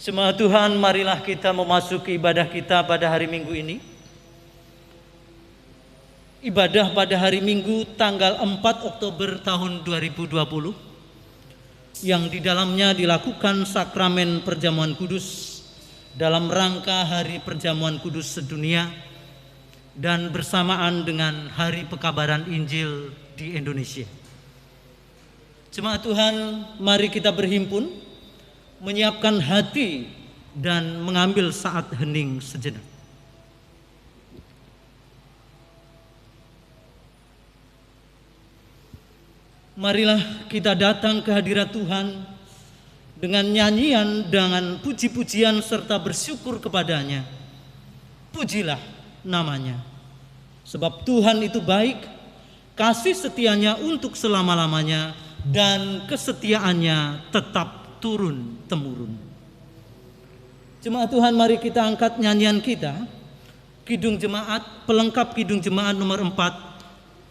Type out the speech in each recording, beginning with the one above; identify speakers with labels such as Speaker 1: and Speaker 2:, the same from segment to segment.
Speaker 1: Jemaat Tuhan, marilah kita memasuki ibadah kita pada hari Minggu ini. Ibadah pada hari Minggu tanggal 4 Oktober tahun 2020 yang di dalamnya dilakukan sakramen perjamuan kudus dalam rangka Hari Perjamuan Kudus Sedunia dan bersamaan dengan Hari Pekabaran Injil di Indonesia. Jemaat Tuhan, mari kita berhimpun menyiapkan hati dan mengambil saat hening sejenak. Marilah kita datang ke hadirat Tuhan dengan nyanyian, dengan puji-pujian serta bersyukur kepadanya. Pujilah namanya, sebab Tuhan itu baik, kasih setianya untuk selama-lamanya, dan kesetiaannya tetap turun-temurun. Jemaat Tuhan, mari kita angkat nyanyian kita, Kidung Jemaat, pelengkap Kidung Jemaat nomor 4,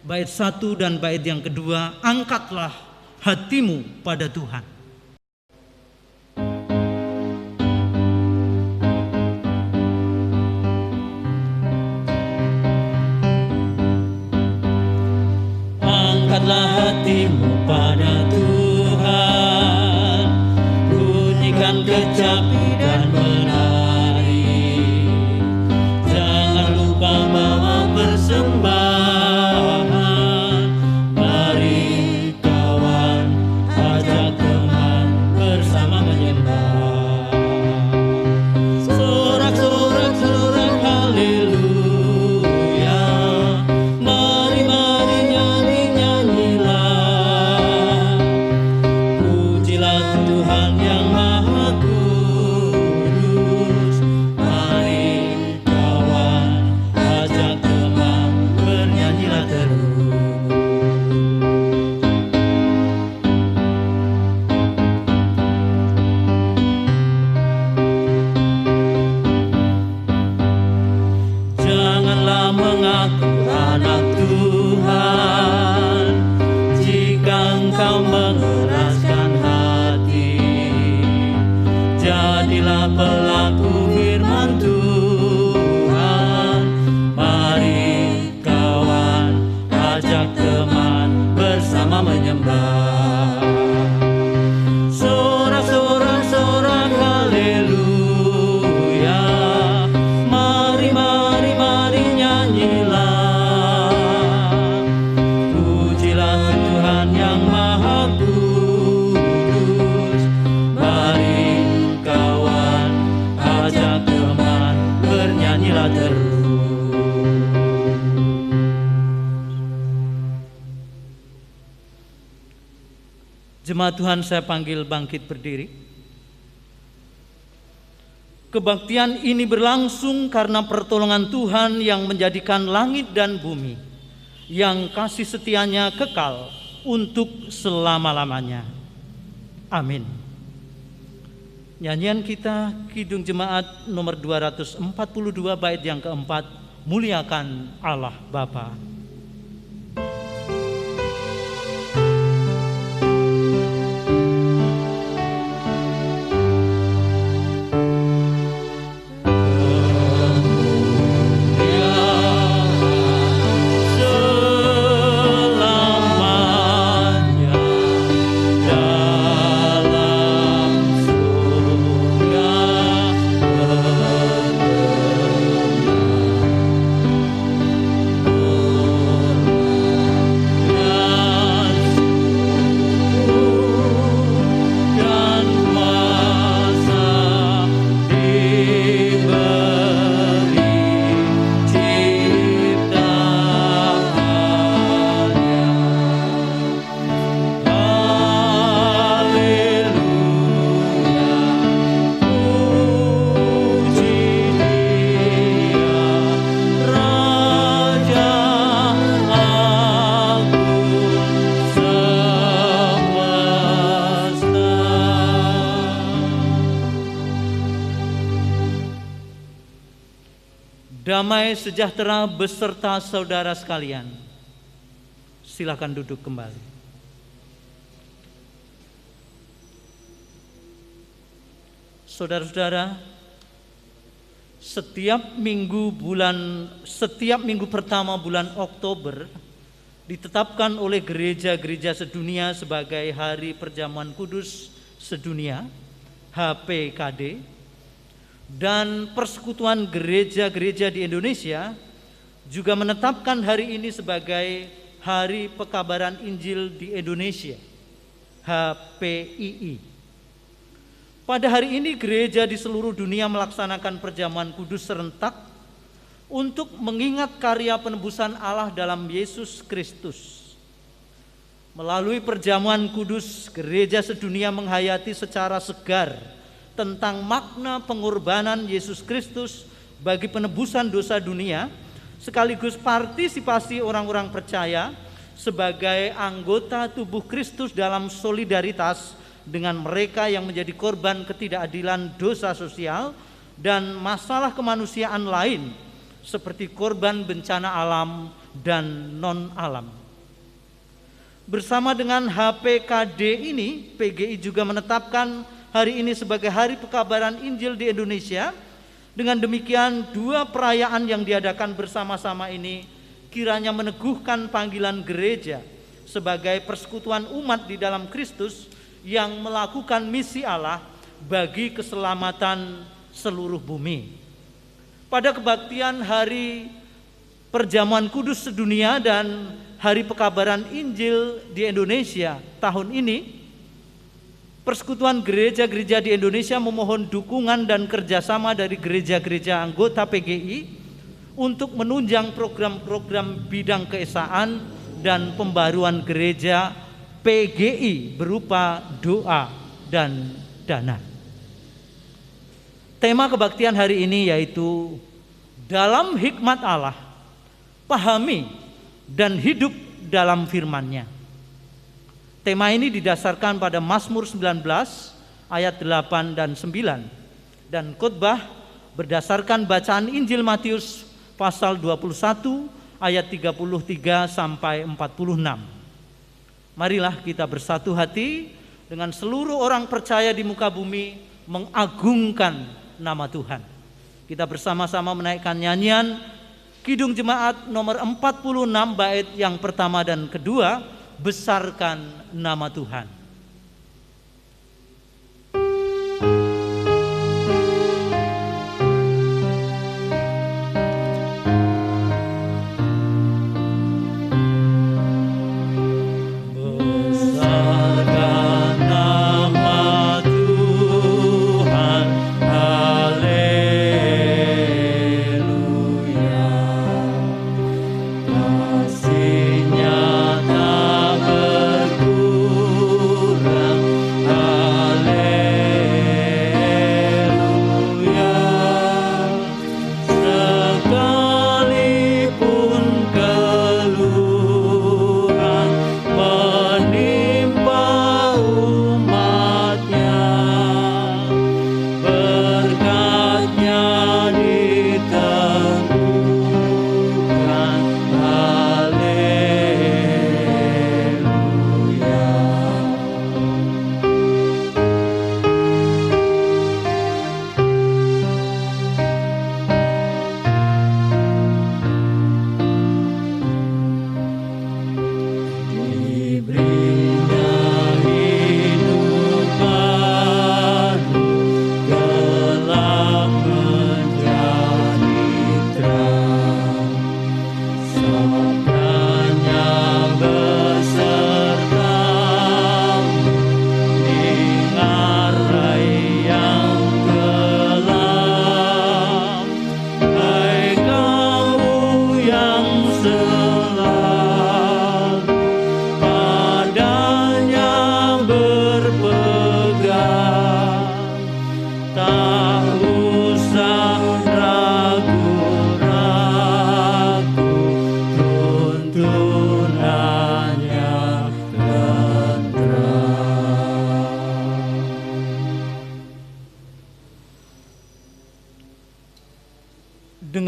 Speaker 1: bait 1 dan bait yang kedua, angkatlah hatimu pada Tuhan. Angkatlah hatimu pada Tuhan, bunyikan kecapi dan menari, jangan lupa bawa persembahan. Mari kawan, ajak teman bersama menyembah. Sorak-sorak sorak haleluya, mari nyanyi-nyanyilah. Pujilah Tuhan yang Maha Kudus. Mari kawan, ajak teman bernyanyilah terus. Janganlah mengaku anak Tuhan jika engkau mengeraskan hati. Jadilah pelaku firman Tuhan. Mari kawan, ajak teman bersama menyembah. Sorak-sorak sorak haleluya, mari nyanyilah. Pujilah Tuhan yang Maha Kudus. Mari kawan, ajak teman bernyanyilah terus. Jemaat Tuhan, saya panggil bangkit berdiri. Kebaktian ini berlangsung karena pertolongan Tuhan yang menjadikan langit dan bumi, yang kasih setianya kekal untuk selama-lamanya. Amin. Nyanyian kita, Kidung Jemaat nomor 242 bait yang keempat, muliakan Allah Bapa. Damai sejahtera beserta saudara sekalian. Silakan duduk kembali. Saudara-saudara, setiap minggu pertama bulan Oktober ditetapkan oleh gereja-gereja sedunia sebagai Hari Perjamuan Kudus Sedunia, HPKD, dan Persekutuan Gereja-Gereja di Indonesia juga menetapkan hari ini sebagai Hari Pekabaran Injil di Indonesia, HPII. Pada hari ini gereja di seluruh dunia melaksanakan perjamuan kudus serentak untuk mengingat karya penebusan Allah dalam Yesus Kristus. Melalui perjamuan kudus, gereja sedunia menghayati secara segar tentang makna pengorbanan Yesus Kristus bagi penebusan dosa dunia, sekaligus partisipasi orang-orang percaya sebagai anggota tubuh Kristus dalam solidaritas dengan mereka yang menjadi korban ketidakadilan dosa sosial dan masalah kemanusiaan lain seperti korban bencana alam dan non-alam. Bersama dengan HPKD ini, PGI juga menetapkan hari ini sebagai Hari Pekabaran Injil di Indonesia. Dengan demikian, dua perayaan yang diadakan bersama-sama ini kiranya meneguhkan panggilan gereja sebagai persekutuan umat di dalam Kristus yang melakukan misi Allah bagi keselamatan seluruh bumi. Pada kebaktian Hari Perjamuan Kudus Sedunia dan Hari Pekabaran Injil di Indonesia tahun ini, Persekutuan Gereja-Gereja di Indonesia memohon dukungan dan kerjasama dari gereja-gereja anggota PGI untuk menunjang program-program bidang keesaan dan pembaruan gereja PGI berupa doa dan dana. Tema kebaktian hari ini yaitu dalam hikmat Allah, pahami dan hidup dalam firman-Nya. Tema ini didasarkan pada Mazmur 19 ayat 8 dan 9 dan khotbah berdasarkan bacaan Injil Matius pasal 21 ayat 33 sampai 46. Marilah kita bersatu hati dengan seluruh orang percaya di muka bumi mengagungkan nama Tuhan. Kita bersama-sama menaikkan nyanyian Kidung Jemaat nomor 46 bait yang pertama dan kedua, Besarkan Nama Tuhan.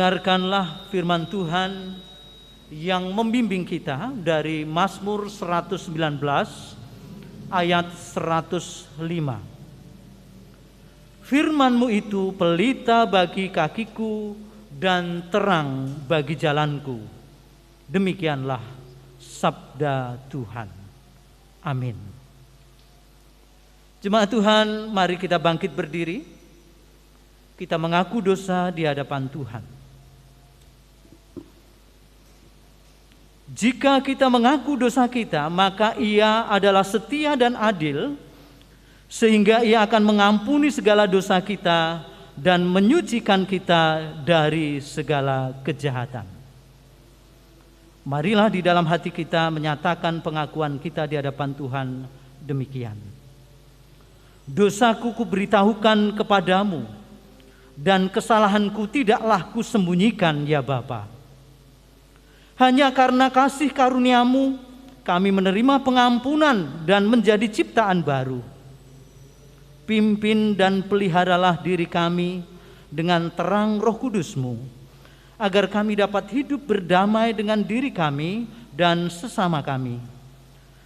Speaker 1: Dengarkanlah firman Tuhan yang membimbing kita dari Mazmur 119 ayat 105. Firman-Mu itu pelita bagi kakiku dan terang bagi jalanku. Demikianlah sabda Tuhan. Amin. Jemaat Tuhan, mari kita bangkit berdiri. Kita mengaku dosa di hadapan Tuhan. Jika kita mengaku dosa kita, maka Ia adalah setia dan adil, sehingga Ia akan mengampuni segala dosa kita dan menyucikan kita dari segala kejahatan. Marilah di dalam hati kita menyatakan pengakuan kita di hadapan Tuhan demikian. Dosaku kuberitahukan kepadamu, dan kesalahanku tidaklah kusembunyikan ya Bapa. Hanya karena kasih karuniamu kami menerima pengampunan dan menjadi ciptaan baru. Pimpin dan peliharalah diri kami dengan terang Roh Kudus-Mu, agar kami dapat hidup berdamai dengan diri kami dan sesama kami,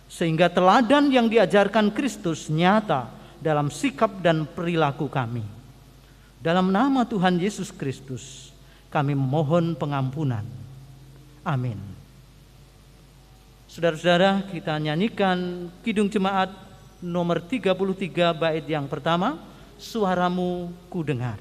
Speaker 1: sehingga teladan yang diajarkan Kristus nyata dalam sikap dan perilaku kami. Dalam nama Tuhan Yesus Kristus kami memohon pengampunan. Amin. Saudara-saudara, kita nyanyikan Kidung Jemaat nomor 33 bait yang pertama, Suaramu ku dengar.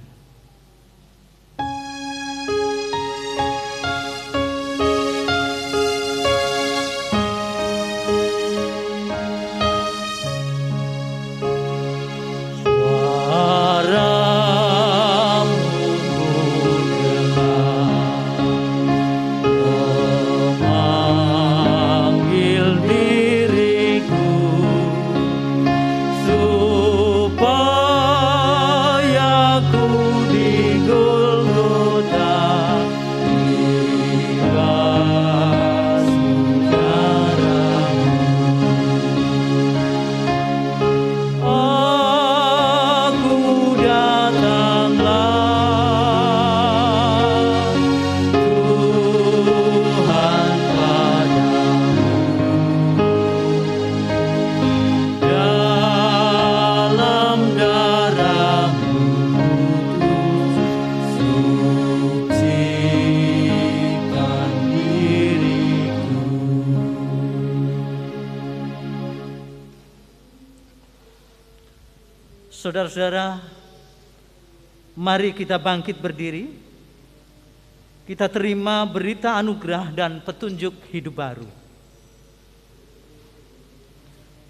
Speaker 1: Saudara-saudara, mari kita bangkit berdiri. Kita terima berita anugerah dan petunjuk hidup baru.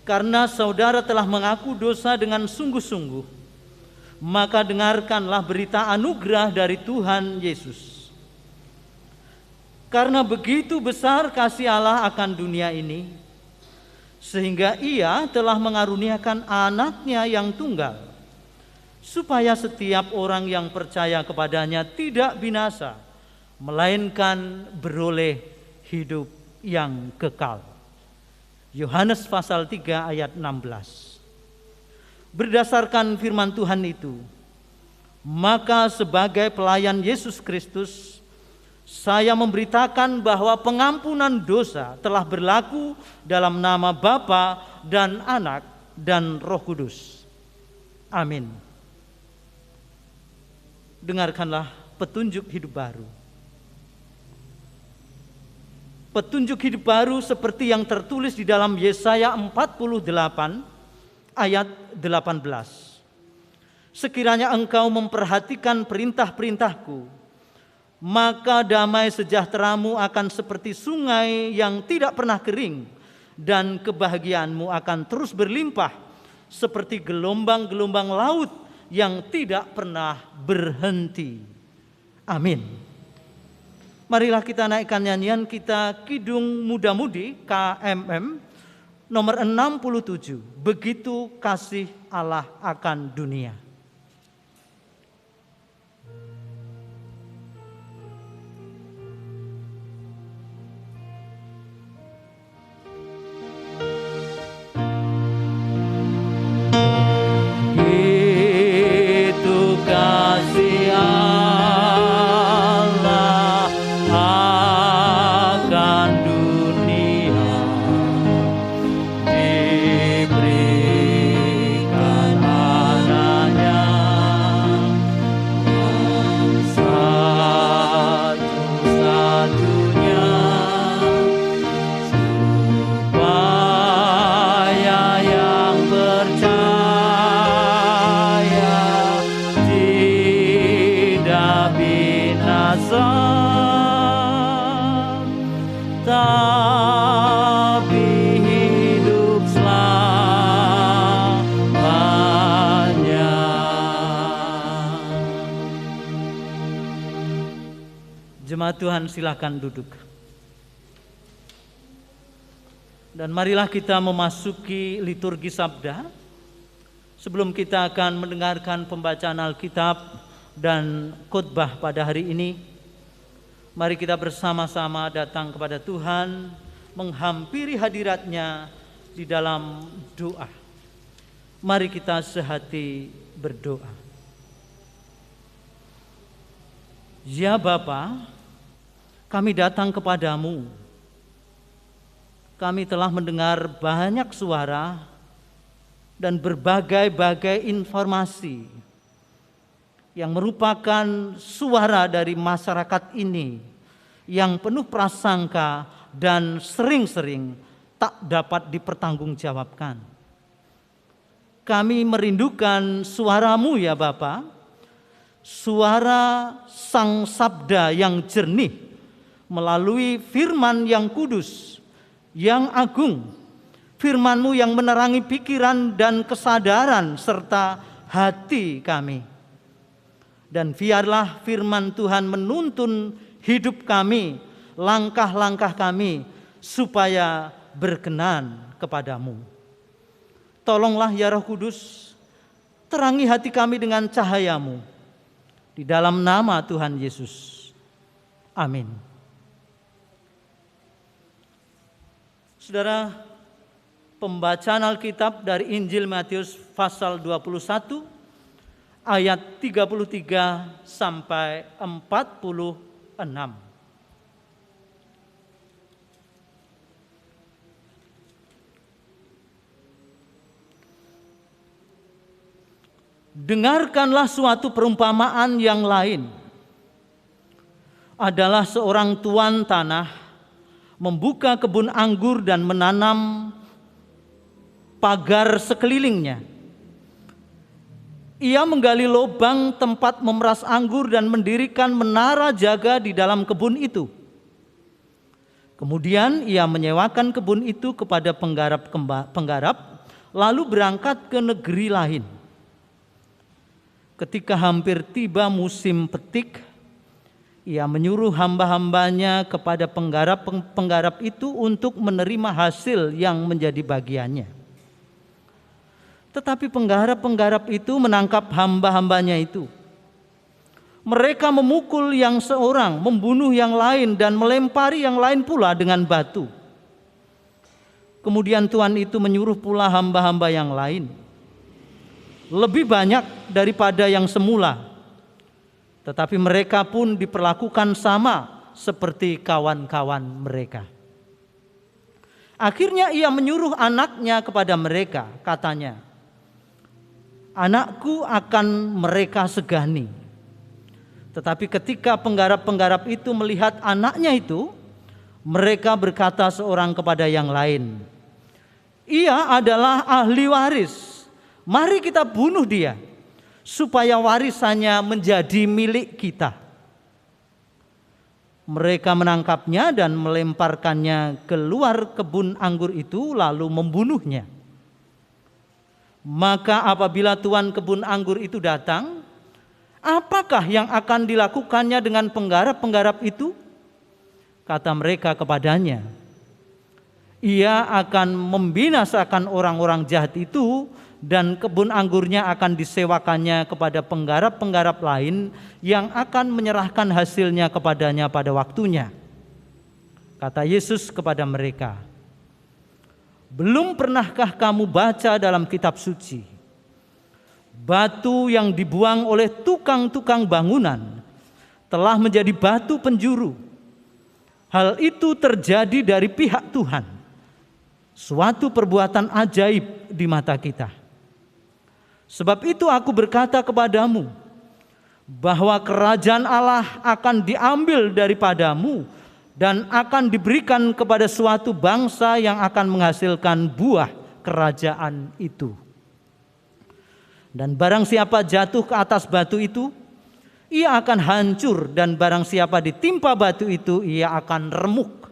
Speaker 1: Karena saudara telah mengaku dosa dengan sungguh-sungguh, maka dengarkanlah berita anugerah dari Tuhan Yesus. Karena begitu besar kasih Allah akan dunia ini, sehingga Ia telah mengaruniakan anaknya yang tunggal, supaya setiap orang yang percaya kepadanya tidak binasa, melainkan beroleh hidup yang kekal. Yohanes pasal 3 ayat 16. Berdasarkan firman Tuhan itu, maka sebagai pelayan Yesus Kristus, saya memberitakan bahwa pengampunan dosa telah berlaku dalam nama Bapa dan Anak dan Roh Kudus. Amin. Dengarkanlah petunjuk hidup baru. Petunjuk hidup baru seperti yang tertulis di dalam Yesaya 48 ayat 18. Sekiranya engkau memperhatikan perintah-perintahku, maka damai sejahteramu akan seperti sungai yang tidak pernah kering, dan kebahagiaanmu akan terus berlimpah seperti gelombang-gelombang laut yang tidak pernah berhenti. Amin. Marilah kita naikkan nyanyian kita, Kidung Muda-Mudi KMM nomor 67, Begitu Kasih Allah Akan Dunia. Kasih Allah akan dunia, diberikan anaknya Jemaat Tuhan, silakan duduk. Dan marilah kita memasuki liturgi sabda. Sebelum kita akan mendengarkan pembacaan Alkitab dan khotbah pada hari ini, mari kita bersama-sama datang kepada Tuhan, menghampiri hadirat-Nya di dalam doa. Mari kita sehati berdoa. Ya Bapa, kami datang kepadamu. Kami telah mendengar banyak suara dan berbagai-bagai informasi yang merupakan suara dari masyarakat ini yang penuh prasangka dan sering-sering tak dapat dipertanggungjawabkan. Kami merindukan suara-Mu ya Bapa, suara Sang Sabda yang jernih melalui firman yang kudus, yang agung, firman-Mu yang menerangi pikiran dan kesadaran serta hati kami. Dan biarlah firman Tuhan menuntun hidup kami, langkah-langkah kami, supaya berkenan kepadamu. Tolonglah ya Roh Kudus, terangi hati kami dengan cahaya-Mu. Di dalam nama Tuhan Yesus. Amin. Saudara, pembacaan Alkitab dari Injil Matius pasal 21 ayat 33 sampai 46. Dengarkanlah suatu perumpamaan yang lain. Adalah seorang tuan tanah membuka kebun anggur dan menanam pagar sekelilingnya. Ia menggali lubang tempat memeras anggur dan mendirikan menara jaga di dalam kebun itu. Kemudian ia menyewakan kebun itu kepada penggarap, lalu berangkat ke negeri lain. Ketika hampir tiba musim petik, ia menyuruh hamba-hambanya kepada penggarap itu untuk menerima hasil yang menjadi bagiannya. Tetapi penggarap itu menangkap hamba-hambanya itu. Mereka memukul yang seorang, membunuh yang lain, dan melempari yang lain pula dengan batu. Kemudian tuan itu menyuruh pula hamba-hamba yang lain, lebih banyak daripada yang semula. Tetapi mereka pun diperlakukan sama seperti kawan-kawan mereka. Akhirnya ia menyuruh anaknya kepada mereka, katanya, "Anakku akan mereka segani." Tetapi ketika penggarap-penggarap itu melihat anaknya itu, mereka berkata seorang kepada yang lain, "Ia adalah ahli waris. Mari kita bunuh dia, supaya warisannya menjadi milik kita." Mereka menangkapnya dan melemparkannya keluar kebun anggur itu, lalu membunuhnya. Maka apabila tuan kebun anggur itu datang, apakah yang akan dilakukannya dengan penggarap-penggarap itu? Kata mereka kepadanya, "Ia akan membinasakan orang-orang jahat itu, dan kebun anggurnya akan disewakannya kepada penggarap-penggarap lain yang akan menyerahkan hasilnya kepadanya pada waktunya." Kata Yesus kepada mereka, "Belum pernahkah kamu baca dalam kitab suci, batu yang dibuang oleh tukang-tukang bangunan telah menjadi batu penjuru? Hal itu terjadi dari pihak Tuhan, suatu perbuatan ajaib di mata kita. Sebab itu aku berkata kepadamu, bahwa kerajaan Allah akan diambil daripadamu dan akan diberikan kepada suatu bangsa yang akan menghasilkan buah kerajaan itu. Dan barang siapa jatuh ke atas batu itu, ia akan hancur, dan barang siapa ditimpa batu itu, ia akan remuk."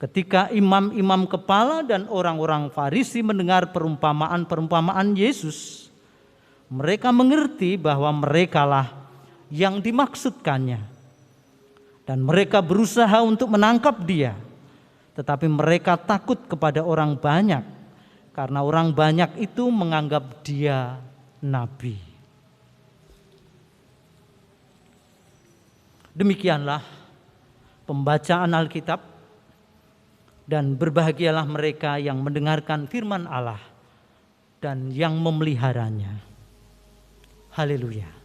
Speaker 1: Ketika imam-imam kepala dan orang-orang Farisi mendengar perumpamaan-perumpamaan Yesus, mereka mengerti bahwa merekalah yang dimaksudkannya. Dan mereka berusaha untuk menangkap dia. Tetapi mereka takut kepada orang banyak, karena orang banyak itu menganggap dia nabi. Demikianlah pembacaan Alkitab, dan berbahagialah mereka yang mendengarkan firman Allah dan yang memeliharanya. Haleluya.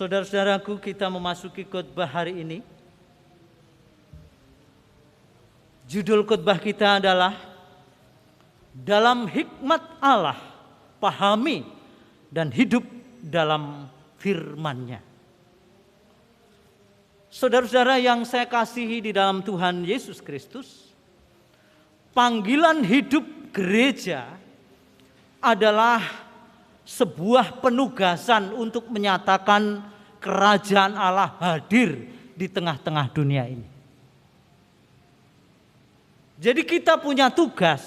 Speaker 1: Saudara-saudaraku, kita memasuki khotbah hari ini. Judul khotbah kita adalah Dalam Hikmat Allah, Pahami dan Hidup dalam Firman-Nya. Saudara-saudara yang saya kasihi di dalam Tuhan Yesus Kristus, panggilan hidup gereja adalah sebuah penugasan untuk menyatakan kerajaan Allah hadir di tengah-tengah dunia ini. Jadi kita punya tugas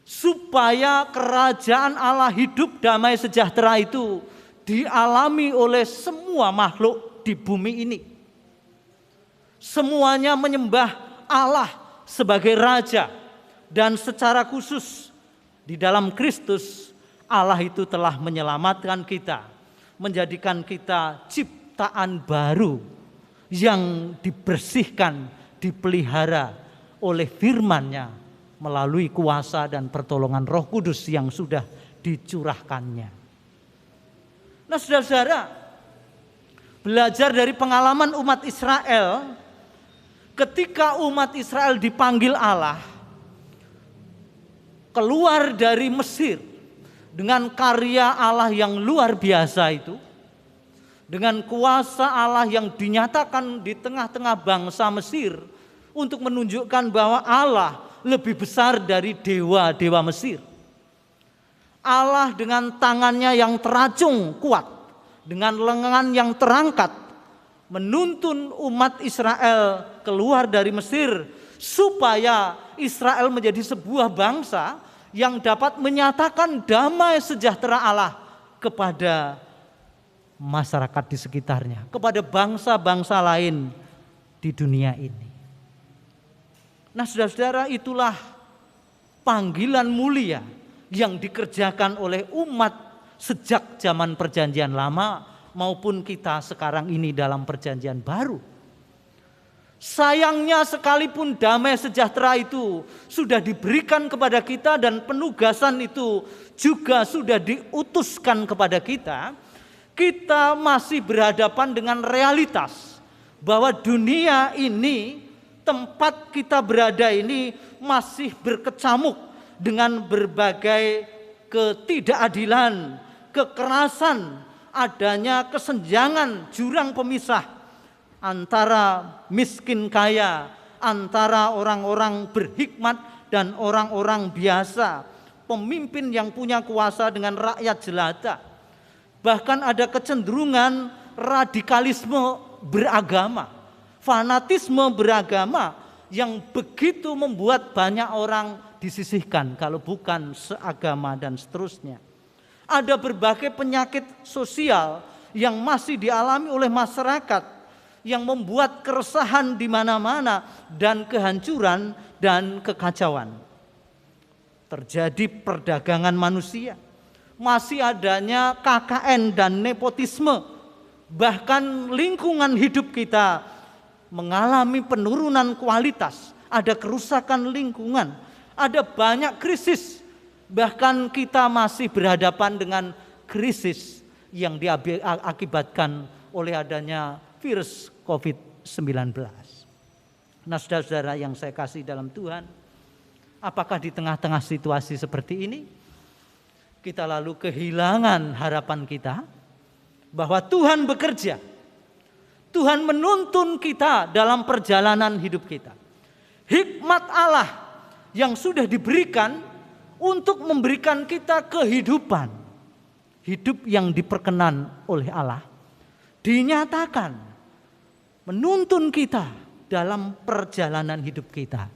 Speaker 1: supaya kerajaan Allah hidup damai sejahtera itu dialami oleh semua makhluk di bumi ini. Semuanya menyembah Allah sebagai Raja, dan secara khusus di dalam Kristus Allah itu telah menyelamatkan kita, menjadikan kita ciptaan baru yang dibersihkan, dipelihara oleh firman-Nya melalui kuasa dan pertolongan Roh Kudus yang sudah dicurahkannya. Nah, saudara-saudara, belajar dari pengalaman umat Israel, ketika umat Israel dipanggil Allah keluar dari Mesir dengan karya Allah yang luar biasa itu, dengan kuasa Allah yang dinyatakan di tengah-tengah bangsa Mesir untuk menunjukkan bahwa Allah lebih besar dari dewa-dewa Mesir. Allah dengan tangannya yang teracung kuat, dengan lengan yang terangkat, menuntun umat Israel keluar dari Mesir supaya Israel menjadi sebuah bangsa yang dapat menyatakan damai sejahtera Allah kepada masyarakat di sekitarnya, kepada bangsa-bangsa lain di dunia ini. Nah, saudara-saudara, itulah panggilan mulia yang dikerjakan oleh umat sejak zaman Perjanjian Lama maupun kita sekarang ini dalam Perjanjian Baru. Sayangnya sekalipun damai sejahtera itu sudah diberikan kepada kita dan penugasan itu juga sudah diutuskan kepada kita, kita masih berhadapan dengan realitas bahwa dunia ini, tempat kita berada ini masih berkecamuk dengan berbagai ketidakadilan, kekerasan, adanya kesenjangan, jurang pemisah antara miskin kaya, antara orang-orang berhikmat dan orang-orang biasa, pemimpin yang punya kuasa dengan rakyat jelata. Bahkan ada kecenderungan radikalisme beragama, fanatisme beragama yang begitu membuat banyak orang disisihkan kalau bukan seagama dan seterusnya. Ada berbagai penyakit sosial yang masih dialami oleh masyarakat yang membuat keresahan di mana-mana dan kehancuran dan kekacauan. Terjadi perdagangan manusia, masih adanya KKN dan nepotisme, bahkan lingkungan hidup kita mengalami penurunan kualitas, ada kerusakan lingkungan, ada banyak krisis, bahkan kita masih berhadapan dengan krisis yang diakibatkan oleh adanya virus COVID-19. Nah, saudara-saudara yang saya kasih dalam Tuhan, apakah di tengah-tengah situasi seperti ini kita lalu kehilangan harapan kita bahwa Tuhan bekerja, Tuhan menuntun kita dalam perjalanan hidup kita. Hikmat Allah yang sudah diberikan untuk memberikan kita kehidupan. Hidup yang diperkenan oleh Allah dinyatakan menuntun kita dalam perjalanan hidup kita.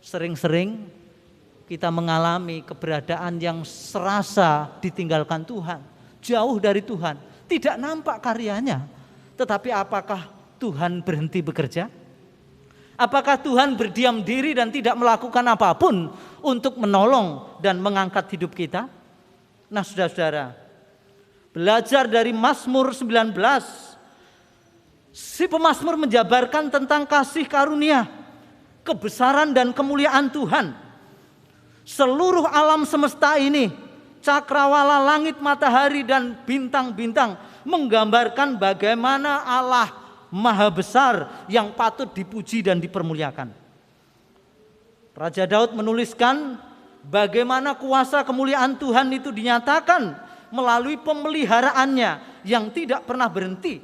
Speaker 1: Sering-sering kita mengalami keberadaan yang serasa ditinggalkan Tuhan, jauh dari Tuhan, tidak nampak karyanya. Tetapi apakah Tuhan berhenti bekerja? Apakah Tuhan berdiam diri dan tidak melakukan apapun untuk menolong dan mengangkat hidup kita? Nah, saudara-saudara, belajar dari Mazmur 19, si pemazmur menjabarkan tentang kasih karunia, kebesaran dan kemuliaan Tuhan. Seluruh alam semesta ini, cakrawala, langit, matahari dan bintang-bintang menggambarkan bagaimana Allah Maha Besar yang patut dipuji dan dipermuliakan. Raja Daud menuliskan bagaimana kuasa kemuliaan Tuhan itu dinyatakan melalui pemeliharaannya yang tidak pernah berhenti,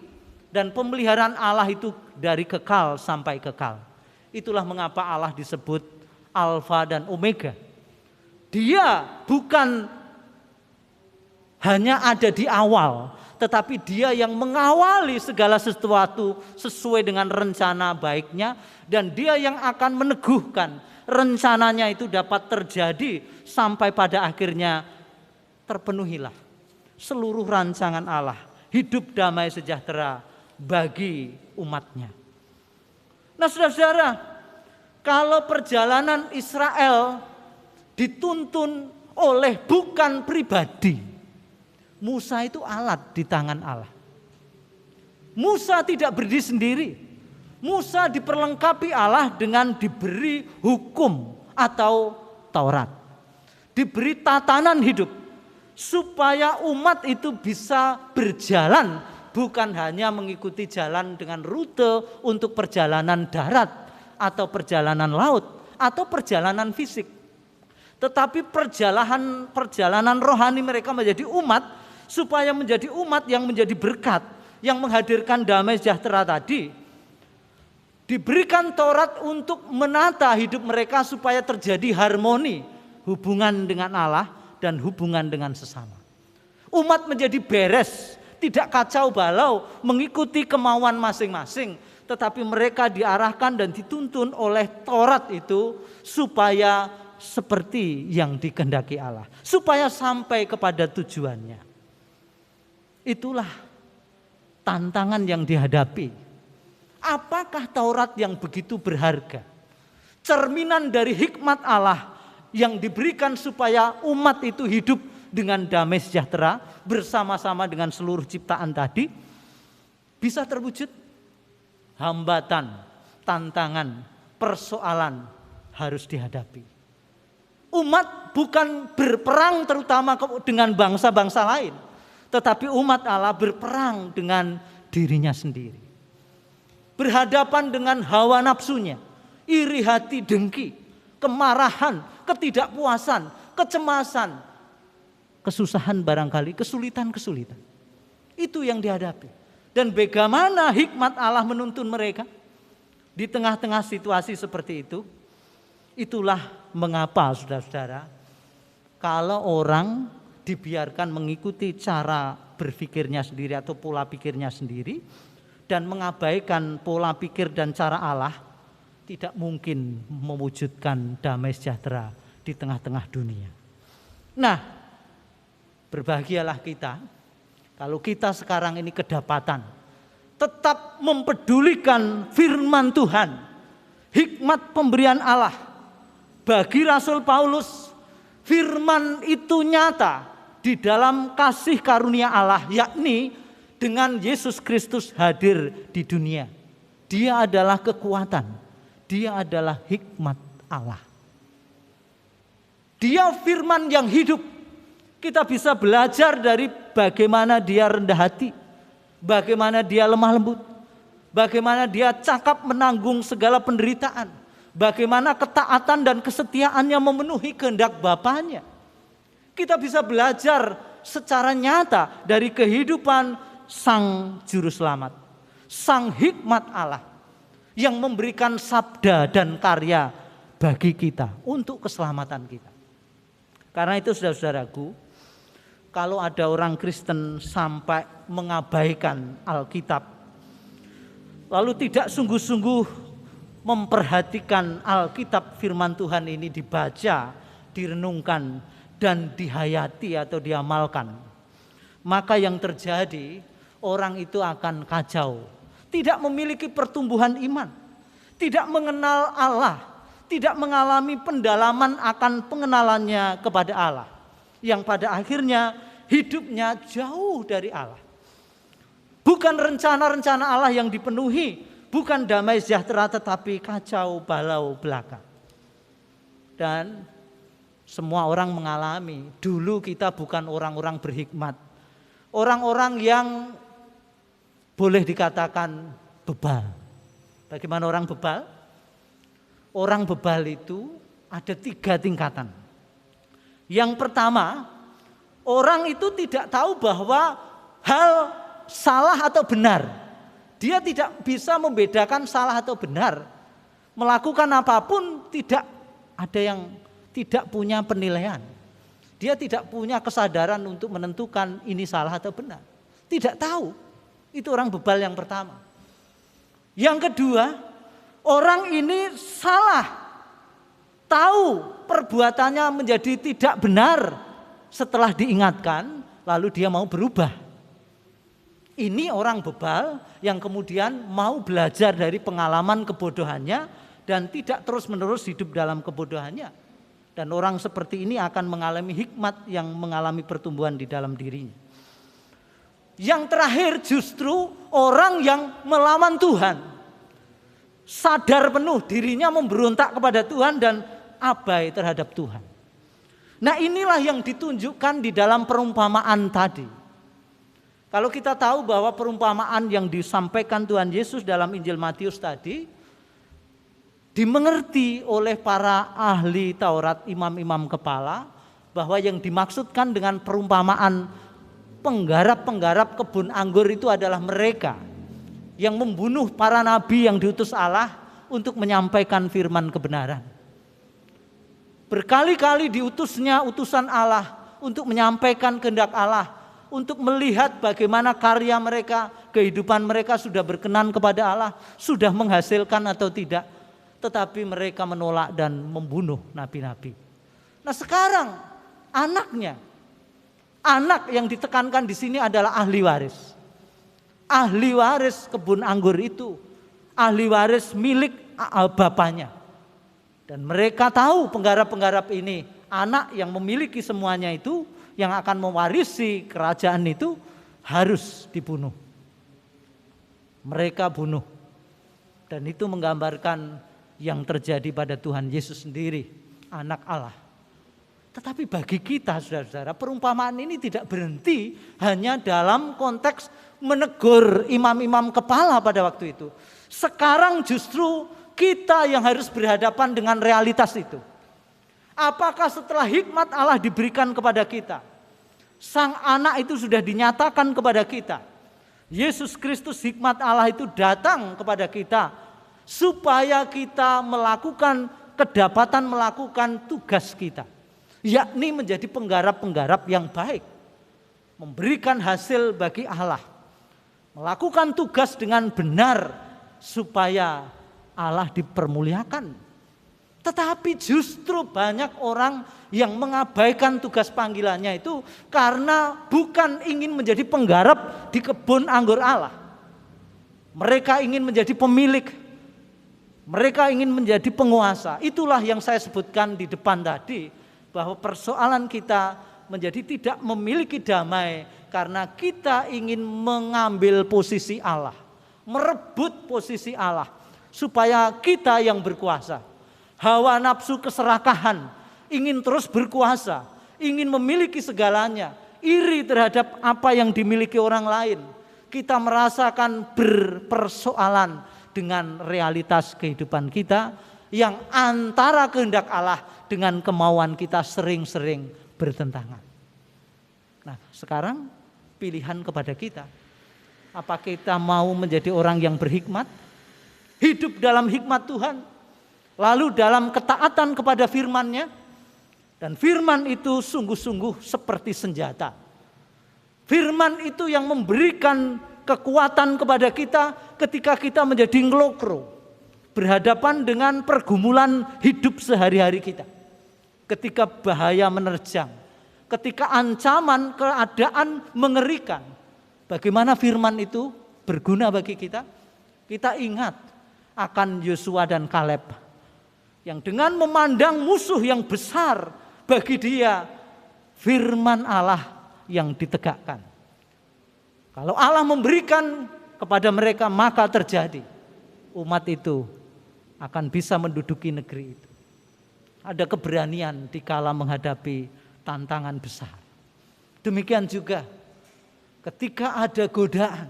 Speaker 1: dan pemeliharaan Allah itu dari kekal sampai kekal. Itulah mengapa Allah disebut Alfa dan Omega. Dia bukan hanya ada di awal, tetapi dia yang mengawali segala sesuatu sesuai dengan rencana baiknya, dan dia yang akan meneguhkan rencananya itu dapat terjadi sampai pada akhirnya terpenuhilah seluruh rancangan Allah, hidup damai sejahtera bagi umatnya. Nah, saudara-saudara, kalau perjalanan Israel dituntun oleh bukan pribadi, Musa itu alat di tangan Allah. Musa tidak berdiri sendiri. Musa diperlengkapi Allah dengan diberi hukum atau Taurat. Diberi tatanan hidup supaya umat itu bisa berjalan, bukan hanya mengikuti jalan dengan rute untuk perjalanan darat atau perjalanan laut atau perjalanan fisik. Tetapi perjalanan rohani mereka menjadi umat, supaya menjadi umat yang menjadi berkat, yang menghadirkan damai sejahtera tadi. Diberikan Taurat untuk menata hidup mereka supaya terjadi harmoni hubungan dengan Allah dan hubungan dengan sesama. Umat menjadi beres, tidak kacau balau mengikuti kemauan masing-masing, tetapi mereka diarahkan dan dituntun oleh Taurat itu supaya seperti yang dikehendaki Allah, supaya sampai kepada tujuannya. Itulah tantangan yang dihadapi. Apakah Taurat yang begitu berharga, cerminan dari hikmat Allah yang diberikan supaya umat itu hidup dengan damai sejahtera bersama-sama dengan seluruh ciptaan tadi, bisa terwujud? Hambatan, tantangan, persoalan harus dihadapi. Umat bukan berperang terutama dengan bangsa-bangsa lain, tetapi umat Allah berperang dengan dirinya sendiri. Berhadapan dengan hawa nafsunya, iri hati, dengki, kemarahan, ketidakpuasan, kecemasan, kesusahan barangkali, kesulitan-kesulitan. Itu yang dihadapi. Dan bagaimana hikmat Allah menuntun mereka di tengah-tengah situasi seperti itu. Itulah mengapa, saudara-saudara, kalau orang dibiarkan mengikuti cara berpikirnya sendiri atau pola pikirnya sendiri dan mengabaikan pola pikir dan cara Allah, tidak mungkin mewujudkan damai sejahtera di tengah-tengah dunia. Nah, berbahagialah kita kalau kita sekarang ini kedapatan tetap mempedulikan firman Tuhan, hikmat pemberian Allah. Bagi Rasul Paulus, firman itu nyata di dalam kasih karunia Allah, yakni dengan Yesus Kristus hadir di dunia. Dia adalah kekuatan, dia adalah hikmat Allah. Dia firman yang hidup. Kita bisa belajar dari bagaimana dia rendah hati, bagaimana dia lemah lembut, bagaimana dia cakap menanggung segala penderitaan, bagaimana ketaatan dan kesetiaannya memenuhi kehendak Bapaknya. Kita bisa belajar secara nyata dari kehidupan Sang Juru Selamat. Sang hikmat Allah yang memberikan sabda dan karya bagi kita untuk keselamatan kita. Karena itu saudara-saudaraku, kalau ada orang Kristen sampai mengabaikan Alkitab, lalu tidak sungguh-sungguh memperhatikan Alkitab firman Tuhan ini dibaca, direnungkan, dan dihayati atau diamalkan, maka yang terjadi orang itu akan kacau, tidak memiliki pertumbuhan iman, tidak mengenal Allah, tidak mengalami pendalaman akan pengenalannya kepada Allah, yang pada akhirnya hidupnya jauh dari Allah. Bukan rencana-rencana Allah yang dipenuhi, bukan damai sejahtera, tetapi kacau balau belaka. Dan semua orang mengalami, dulu kita bukan orang-orang berhikmat, orang-orang yang boleh dikatakan bebal. Bagaimana orang bebal? Orang bebal itu ada 3 tingkatan. Yang pertama, orang itu tidak tahu bahwa hal salah atau benar. Dia tidak bisa membedakan salah atau benar. Melakukan apapun tidak ada yang tidak punya penilaian. Dia tidak punya kesadaran untuk menentukan ini salah atau benar. Tidak tahu. Itu orang bebal yang pertama. Yang kedua, orang ini salah. Tahu perbuatannya menjadi tidak benar. Setelah diingatkan, lalu dia mau berubah. Ini orang bebal yang kemudian mau belajar dari pengalaman kebodohannya dan tidak terus-menerus hidup dalam kebodohannya. Dan orang seperti ini akan mengalami hikmat yang mengalami pertumbuhan di dalam dirinya. Yang terakhir justru orang yang melawan Tuhan. Sadar penuh dirinya memberontak kepada Tuhan dan abai terhadap Tuhan. Nah, inilah yang ditunjukkan di dalam perumpamaan tadi. Kalau kita tahu bahwa perumpamaan yang disampaikan Tuhan Yesus dalam Injil Matius tadi dimengerti oleh para ahli Taurat, imam-imam kepala, bahwa yang dimaksudkan dengan perumpamaan penggarap-penggarap kebun anggur itu adalah mereka yang membunuh para nabi yang diutus Allah untuk menyampaikan firman kebenaran. Berkali-kali diutusnya utusan Allah untuk menyampaikan kehendak Allah, untuk melihat bagaimana karya mereka, kehidupan mereka sudah berkenan kepada Allah, sudah menghasilkan atau tidak. Tetapi mereka menolak dan membunuh nabi-nabi. Nah, sekarang anaknya, anak yang ditekankan di sini adalah ahli waris. Ahli waris kebun anggur itu, ahli waris milik bapaknya. Dan mereka tahu penggarap-penggarap ini, anak yang memiliki semuanya itu, yang akan mewarisi kerajaan itu harus dibunuh. Mereka bunuh. Dan itu menggambarkan yang terjadi pada Tuhan Yesus sendiri, anak Allah. Tetapi bagi kita saudara-saudara, perumpamaan ini tidak berhenti hanya dalam konteks menegur imam-imam kepala pada waktu itu. Sekarang justru kita yang harus berhadapan dengan realitas itu. Apakah setelah hikmat Allah diberikan kepada kita, Sang Anak itu sudah dinyatakan kepada kita, Yesus Kristus hikmat Allah itu datang kepada kita, supaya kita melakukan kedapatan melakukan tugas kita, yakni menjadi penggarap-penggarap yang baik, memberikan hasil bagi Allah, melakukan tugas dengan benar supaya Allah dipermuliakan. Tetapi justru banyak orang yang mengabaikan tugas panggilannya itu karena bukan ingin menjadi penggarap di kebun anggur Allah. Mereka ingin menjadi pemilik. Mereka ingin menjadi penguasa. Itulah yang saya sebutkan di depan tadi, bahwa persoalan kita menjadi tidak memiliki damai karena kita ingin mengambil posisi Allah, merebut posisi Allah supaya kita yang berkuasa. Hawa nafsu keserakahan, ingin terus berkuasa, ingin memiliki segalanya, iri terhadap apa yang dimiliki orang lain. Kita merasakan berpersoalan dengan realitas kehidupan kita yang antara kehendak Allah dengan kemauan kita sering-sering bertentangan. Nah, sekarang pilihan kepada kita. Apa kita mau menjadi orang yang berhikmat? Hidup dalam hikmat Tuhan, lalu dalam ketaatan kepada firman-Nya. Dan firman itu sungguh-sungguh seperti senjata. Firman itu yang memberikan kekuatan kepada kita ketika kita menjadi ngelokro, berhadapan dengan pergumulan hidup sehari-hari kita. Ketika bahaya menerjang, ketika ancaman keadaan mengerikan, bagaimana firman itu berguna bagi kita? Kita ingat akan Yosua dan Kaleb yang dengan memandang musuh yang besar bagi dia, firman Allah yang ditegakkan. Kalau Allah memberikan kepada mereka, maka terjadi. Umat itu akan bisa menduduki negeri itu. Ada keberanian dikala menghadapi tantangan besar. Demikian juga ketika ada godaan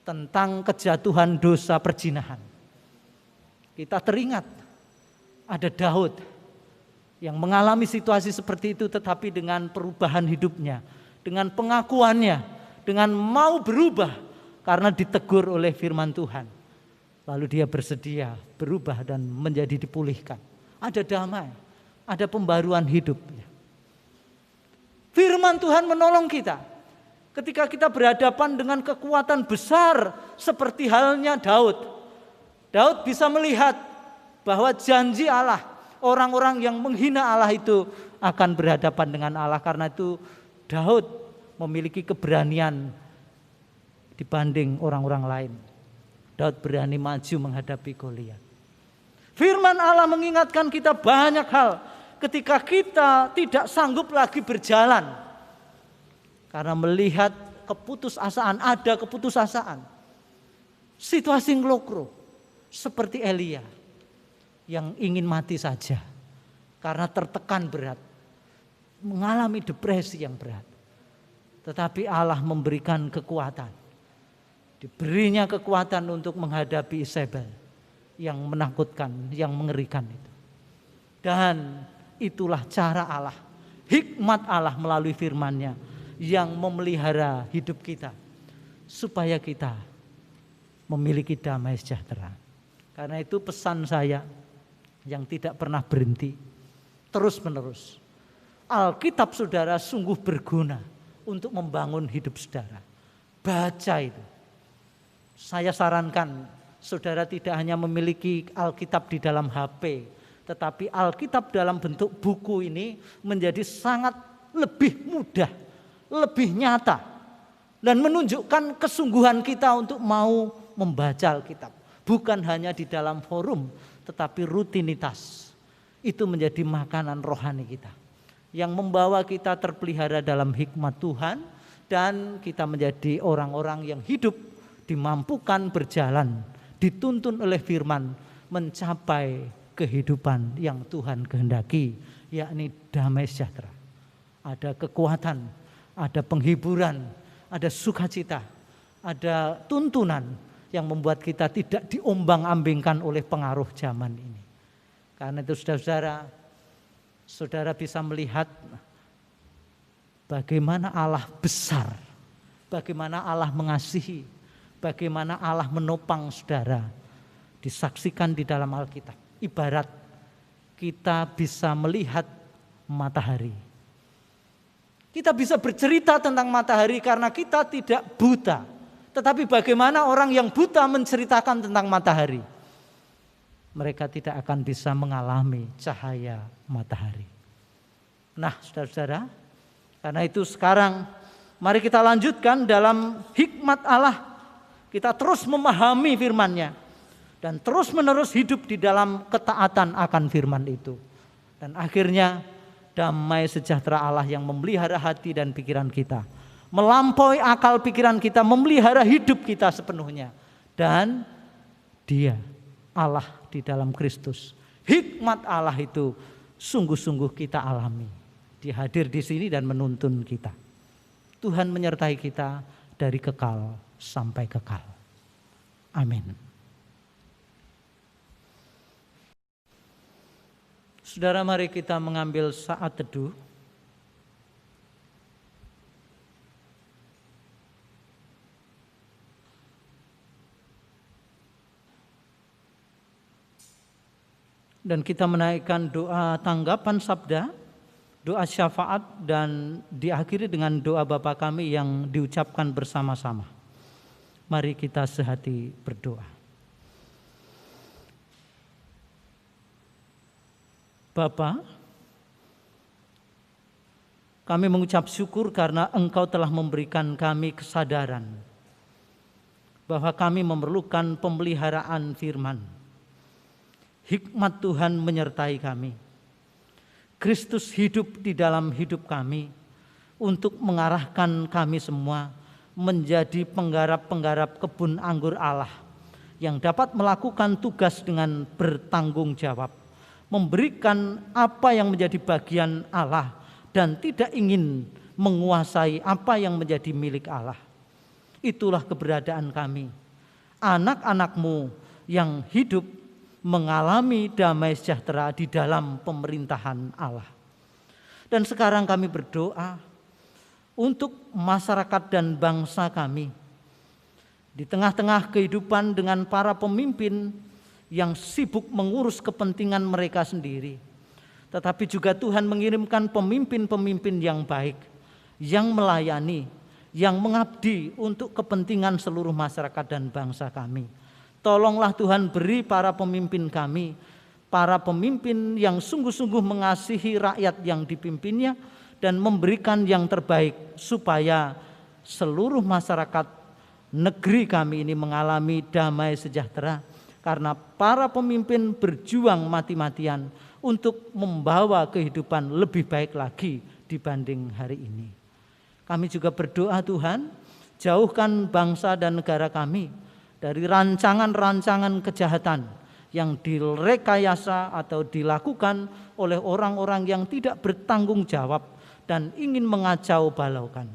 Speaker 1: tentang kejatuhan dosa perzinahan. Kita teringat ada Daud yang mengalami situasi seperti itu, tetapi dengan perubahan hidupnya, dengan pengakuannya, dengan mau berubah karena ditegur oleh firman Tuhan. Lalu dia bersedia berubah dan menjadi dipulihkan. Ada damai, ada pembaruan hidup. Firman Tuhan menolong kita ketika kita berhadapan dengan kekuatan besar seperti halnya Daud. Daud bisa melihat bahwa janji Allah, orang-orang yang menghina Allah itu akan berhadapan dengan Allah. Karena itu Daud memiliki keberanian dibanding orang-orang lain. Daud berani maju menghadapi Goliat. Firman Allah mengingatkan kita banyak hal ketika kita tidak sanggup lagi berjalan. Karena melihat keputusasaan, ada keputusasaan. Situasi ngelokro seperti Elia yang ingin mati saja karena tertekan berat, mengalami depresi yang berat. Tetapi Allah memberikan kekuatan, diberinya kekuatan untuk menghadapi Isabel yang menakutkan, yang mengerikan itu. Dan itulah cara Allah, hikmat Allah melalui firman-Nya yang memelihara hidup kita supaya kita memiliki damai sejahtera. Karena itu pesan saya yang tidak pernah berhenti, terus menerus. Alkitab saudara sungguh berguna untuk membangun hidup saudara. Baca itu. Saya sarankan saudara tidak hanya memiliki Alkitab di dalam HP, tetapi Alkitab dalam bentuk buku ini menjadi sangat lebih mudah, lebih nyata, dan menunjukkan kesungguhan kita untuk mau membaca Alkitab. Bukan hanya di dalam forum, tetapi rutinitas. Itu menjadi makanan rohani kita, yang membawa kita terpelihara dalam hikmat Tuhan, dan kita menjadi orang-orang yang hidup dimampukan berjalan, dituntun oleh firman, mencapai kehidupan yang Tuhan kehendaki, yakni damai sejahtera. Ada kekuatan, ada penghiburan, ada sukacita, ada tuntunan yang membuat kita tidak diombang-ambingkan oleh pengaruh zaman ini. Karena itu saudara-saudara, saudara bisa melihat bagaimana Allah besar, bagaimana Allah mengasihi, bagaimana Allah menopang saudara, disaksikan di dalam Alkitab. Ibarat kita bisa melihat matahari. Kita bisa bercerita tentang matahari karena kita tidak buta. Tetapi bagaimana orang yang buta menceritakan tentang matahari? Mereka tidak akan bisa mengalami cahaya matahari. Nah, saudara-saudara, karena itu sekarang mari kita lanjutkan dalam hikmat Allah. Kita terus memahami firman-Nya dan terus menerus hidup di dalam ketaatan akan firman itu. Dan akhirnya damai sejahtera Allah yang memelihara hati dan pikiran kita, melampaui akal pikiran kita, memelihara hidup kita sepenuhnya. Dan Dia, Allah di dalam Kristus, hikmat Allah itu sungguh-sungguh kita alami. Dia hadir di sini dan menuntun kita. Tuhan menyertai kita dari kekal sampai kekal. Amin. Saudara, mari kita mengambil saat teduh. Dan kita menaikkan doa tanggapan sabda, doa syafaat, dan diakhiri dengan doa Bapa kami yang diucapkan bersama-sama. Mari kita sehati berdoa. Bapa, kami mengucap syukur karena Engkau telah memberikan kami kesadaran bahwa kami memerlukan pemeliharaan firman. Hikmat Tuhan menyertai kami. Kristus hidup di dalam hidup kami untuk mengarahkan kami semua menjadi penggarap-penggarap kebun anggur Allah yang dapat melakukan tugas dengan bertanggung jawab, memberikan apa yang menjadi bagian Allah dan tidak ingin menguasai apa yang menjadi milik Allah. Itulah keberadaan kami, anak-anak-Mu yang hidup mengalami damai sejahtera di dalam pemerintahan Allah. Dan sekarang kami berdoa untuk masyarakat dan bangsa kami. Di tengah-tengah kehidupan dengan para pemimpin yang sibuk mengurus kepentingan mereka sendiri. Tetapi juga Tuhan mengirimkan pemimpin-pemimpin yang baik, yang melayani, yang mengabdi untuk kepentingan seluruh masyarakat dan bangsa kami. Tolonglah Tuhan beri para pemimpin kami, para pemimpin yang sungguh-sungguh mengasihi rakyat yang dipimpinnya dan memberikan yang terbaik supaya seluruh masyarakat negeri kami ini mengalami damai sejahtera karena para pemimpin berjuang mati-matian untuk membawa kehidupan lebih baik lagi dibanding hari ini. Kami juga berdoa Tuhan, jauhkan bangsa dan negara kami dari rancangan-rancangan kejahatan yang direkayasa atau dilakukan oleh orang-orang yang tidak bertanggung jawab dan ingin mengacau balaukan.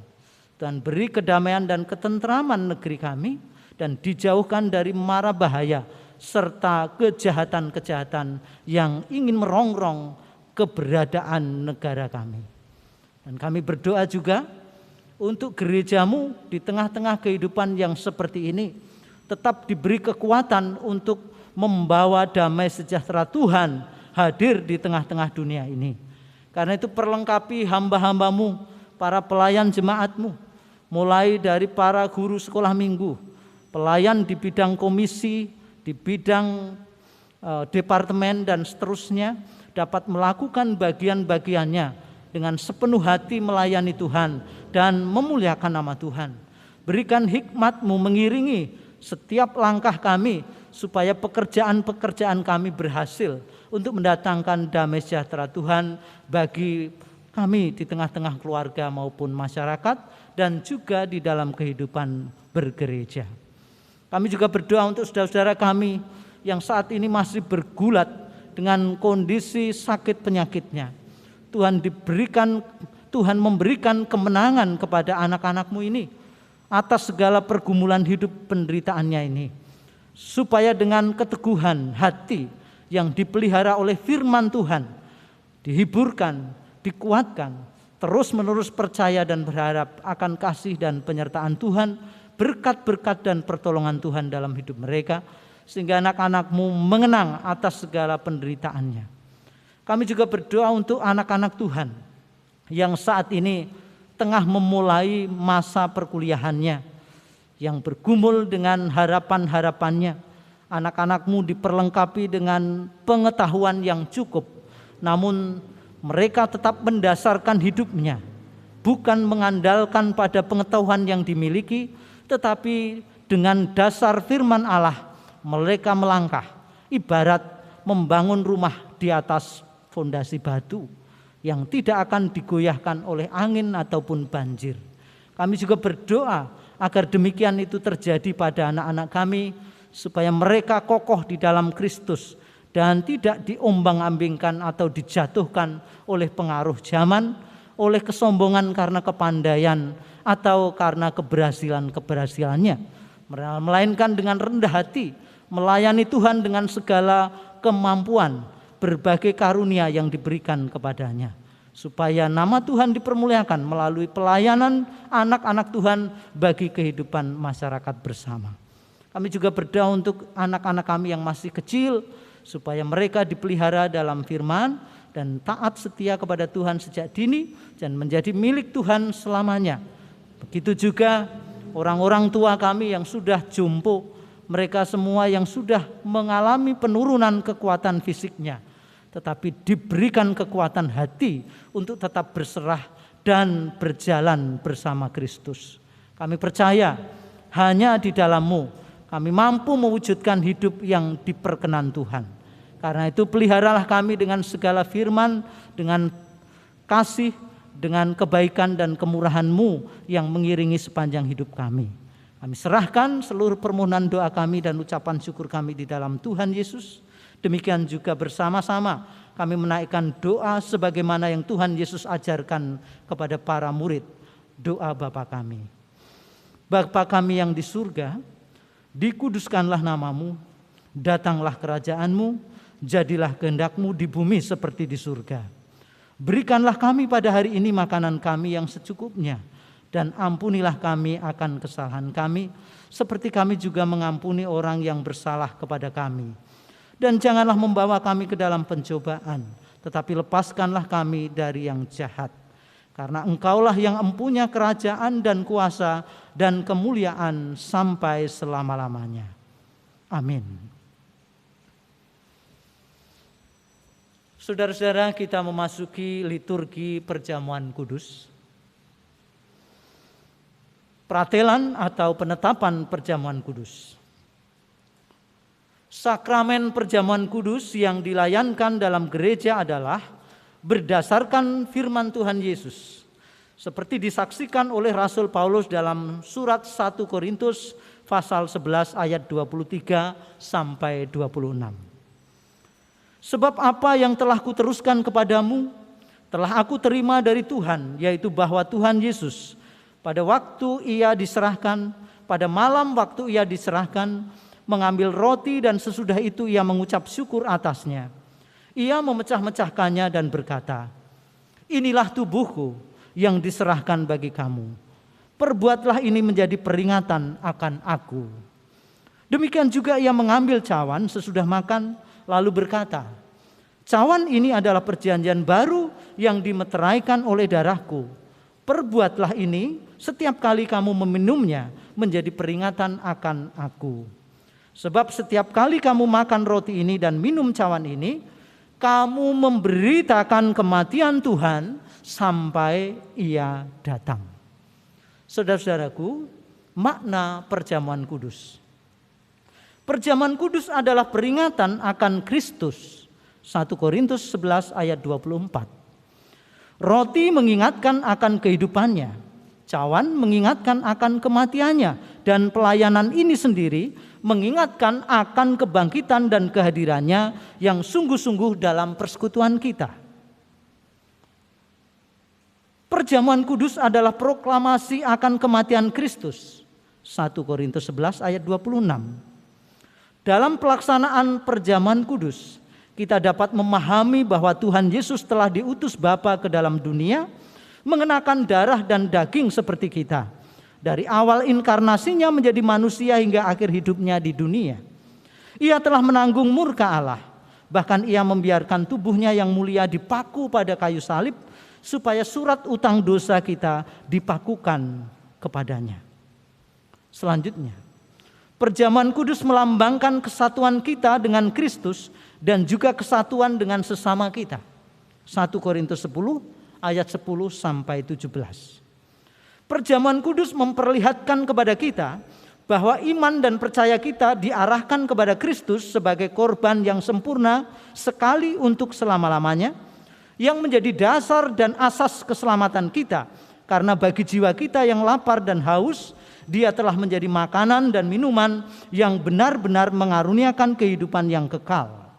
Speaker 1: Dan beri kedamaian dan ketentraman negeri kami dan dijauhkan dari mara bahaya serta kejahatan-kejahatan yang ingin merongrong keberadaan negara kami. Dan kami berdoa juga untuk gereja-Mu di tengah-tengah kehidupan yang seperti ini tetap diberi kekuatan untuk membawa damai sejahtera Tuhan hadir di tengah-tengah dunia ini. Karena itu perlengkapi hamba-hamba-Mu, para pelayan jemaat-Mu, mulai dari para guru sekolah minggu, pelayan di bidang komisi, di bidang departemen dan seterusnya, dapat melakukan bagian-bagiannya dengan sepenuh hati melayani Tuhan dan memuliakan nama Tuhan. Berikan hikmat-Mu mengiringi setiap langkah kami supaya pekerjaan-pekerjaan kami berhasil untuk mendatangkan damai sejahtera Tuhan bagi kami di tengah-tengah keluarga maupun masyarakat dan juga di dalam kehidupan bergereja. Kami juga berdoa untuk saudara-saudara kami yang saat ini masih bergulat dengan kondisi sakit penyakitnya. Tuhan memberikan kemenangan kepada anak-anak-Mu ini atas segala pergumulan hidup penderitaannya ini, supaya dengan keteguhan hati yang dipelihara oleh firman Tuhan dihiburkan, dikuatkan, terus-menerus percaya dan berharap akan kasih dan penyertaan Tuhan, berkat-berkat dan pertolongan Tuhan dalam hidup mereka, sehingga anak-anak-Mu mengenang atas segala penderitaannya. Kami juga berdoa untuk anak-anak Tuhan yang saat ini tengah memulai masa perkuliahannya, yang bergumul dengan harapan-harapannya. Anak-anak-Mu diperlengkapi dengan pengetahuan yang cukup, namun mereka tetap mendasarkan hidupnya, bukan mengandalkan pada pengetahuan yang dimiliki, tetapi dengan dasar firman Allah mereka melangkah, ibarat membangun rumah di atas fondasi batu yang tidak akan digoyahkan oleh angin ataupun banjir. Kami juga berdoa agar demikian itu terjadi pada anak-anak kami, supaya mereka kokoh di dalam Kristus dan tidak diombang-ambingkan atau dijatuhkan oleh pengaruh zaman, oleh kesombongan karena kepandaian atau karena keberhasilannya, melainkan dengan rendah hati melayani Tuhan dengan segala kemampuan, berbagai karunia yang diberikan kepadanya, supaya nama Tuhan dipermuliakan melalui pelayanan anak-anak Tuhan bagi kehidupan masyarakat bersama. Kami juga berdoa untuk anak-anak kami yang masih kecil, supaya mereka dipelihara dalam firman dan taat setia kepada Tuhan sejak dini dan menjadi milik Tuhan selamanya. Begitu juga orang-orang tua kami yang sudah jompo, mereka semua yang sudah mengalami penurunan kekuatan fisiknya, tetapi diberikan kekuatan hati untuk tetap berserah dan berjalan bersama Kristus. Kami percaya hanya di dalam-Mu kami mampu mewujudkan hidup yang diperkenan Tuhan. Karena itu peliharalah kami dengan segala firman, dengan kasih, dengan kebaikan dan kemurahan-Mu yang mengiringi sepanjang hidup kami. Kami serahkan seluruh permohonan doa kami dan ucapan syukur kami di dalam Tuhan Yesus. Demikian juga bersama-sama kami menaikkan doa sebagaimana yang Tuhan Yesus ajarkan kepada para murid. Doa Bapa kami. Bapa kami yang di surga, dikuduskanlah nama-Mu, datanglah kerajaan-Mu, jadilah kehendak-Mu di bumi seperti di surga. Berikanlah kami pada hari ini makanan kami yang secukupnya, dan ampunilah kami akan kesalahan kami, seperti kami juga mengampuni orang yang bersalah kepada kami. Dan janganlah membawa kami ke dalam pencobaan, tetapi lepaskanlah kami dari yang jahat. Karena Engkaulah yang empunya kerajaan dan kuasa dan kemuliaan sampai selama-lamanya. Amin. Saudara-saudara, kita memasuki liturgi perjamuan kudus. Pratelan atau penetapan perjamuan kudus. Sakramen perjamuan kudus yang dilayankan dalam gereja adalah berdasarkan firman Tuhan Yesus, seperti disaksikan oleh Rasul Paulus dalam surat 1 Korintus pasal 11 ayat 23 sampai 26. Sebab apa yang telah kuteruskan kepadamu telah aku terima dari Tuhan, yaitu bahwa Tuhan Yesus pada waktu ia diserahkan, pada malam waktu ia diserahkan, mengambil roti dan sesudah itu ia mengucap syukur atasnya. Ia memecah-mecahkannya dan berkata, inilah tubuhku yang diserahkan bagi kamu. Perbuatlah ini menjadi peringatan akan aku. Demikian juga ia mengambil cawan sesudah makan, lalu berkata, cawan ini adalah perjanjian baru yang dimeteraikan oleh darahku. Perbuatlah ini setiap kali kamu meminumnya menjadi peringatan akan aku. Sebab setiap kali kamu makan roti ini dan minum cawan ini, kamu memberitakan kematian Tuhan sampai ia datang. Saudara-saudaraku, makna perjamuan kudus. Perjamuan kudus adalah peringatan akan Kristus. 1 Korintus 11 ayat 24. Roti mengingatkan akan kehidupannya. Cawan mengingatkan akan kematiannya. Dan pelayanan ini sendiri mengingatkan akan kebangkitan dan kehadirannya yang sungguh-sungguh dalam persekutuan kita. Perjamuan kudus adalah proklamasi akan kematian Kristus. 1 Korintus 11 ayat 26. Dalam pelaksanaan perjamuan kudus, kita dapat memahami bahwa Tuhan Yesus telah diutus Bapa ke dalam dunia, mengenakan darah dan daging seperti kita. Dari awal inkarnasinya menjadi manusia hingga akhir hidupnya di dunia. Ia telah menanggung murka Allah. Bahkan ia membiarkan tubuhnya yang mulia dipaku pada kayu salib, supaya surat utang dosa kita dipakukan kepadanya. Selanjutnya, perjamuan kudus melambangkan kesatuan kita dengan Kristus dan juga kesatuan dengan sesama kita. 1 Korintus 10 ayat 10 sampai 17. Perjamuan kudus memperlihatkan kepada kita bahwa iman dan percaya kita diarahkan kepada Kristus sebagai korban yang sempurna sekali untuk selama-lamanya, yang menjadi dasar dan asas keselamatan kita. Karena bagi jiwa kita yang lapar dan haus, Dia telah menjadi makanan dan minuman yang benar-benar mengaruniakan kehidupan yang kekal.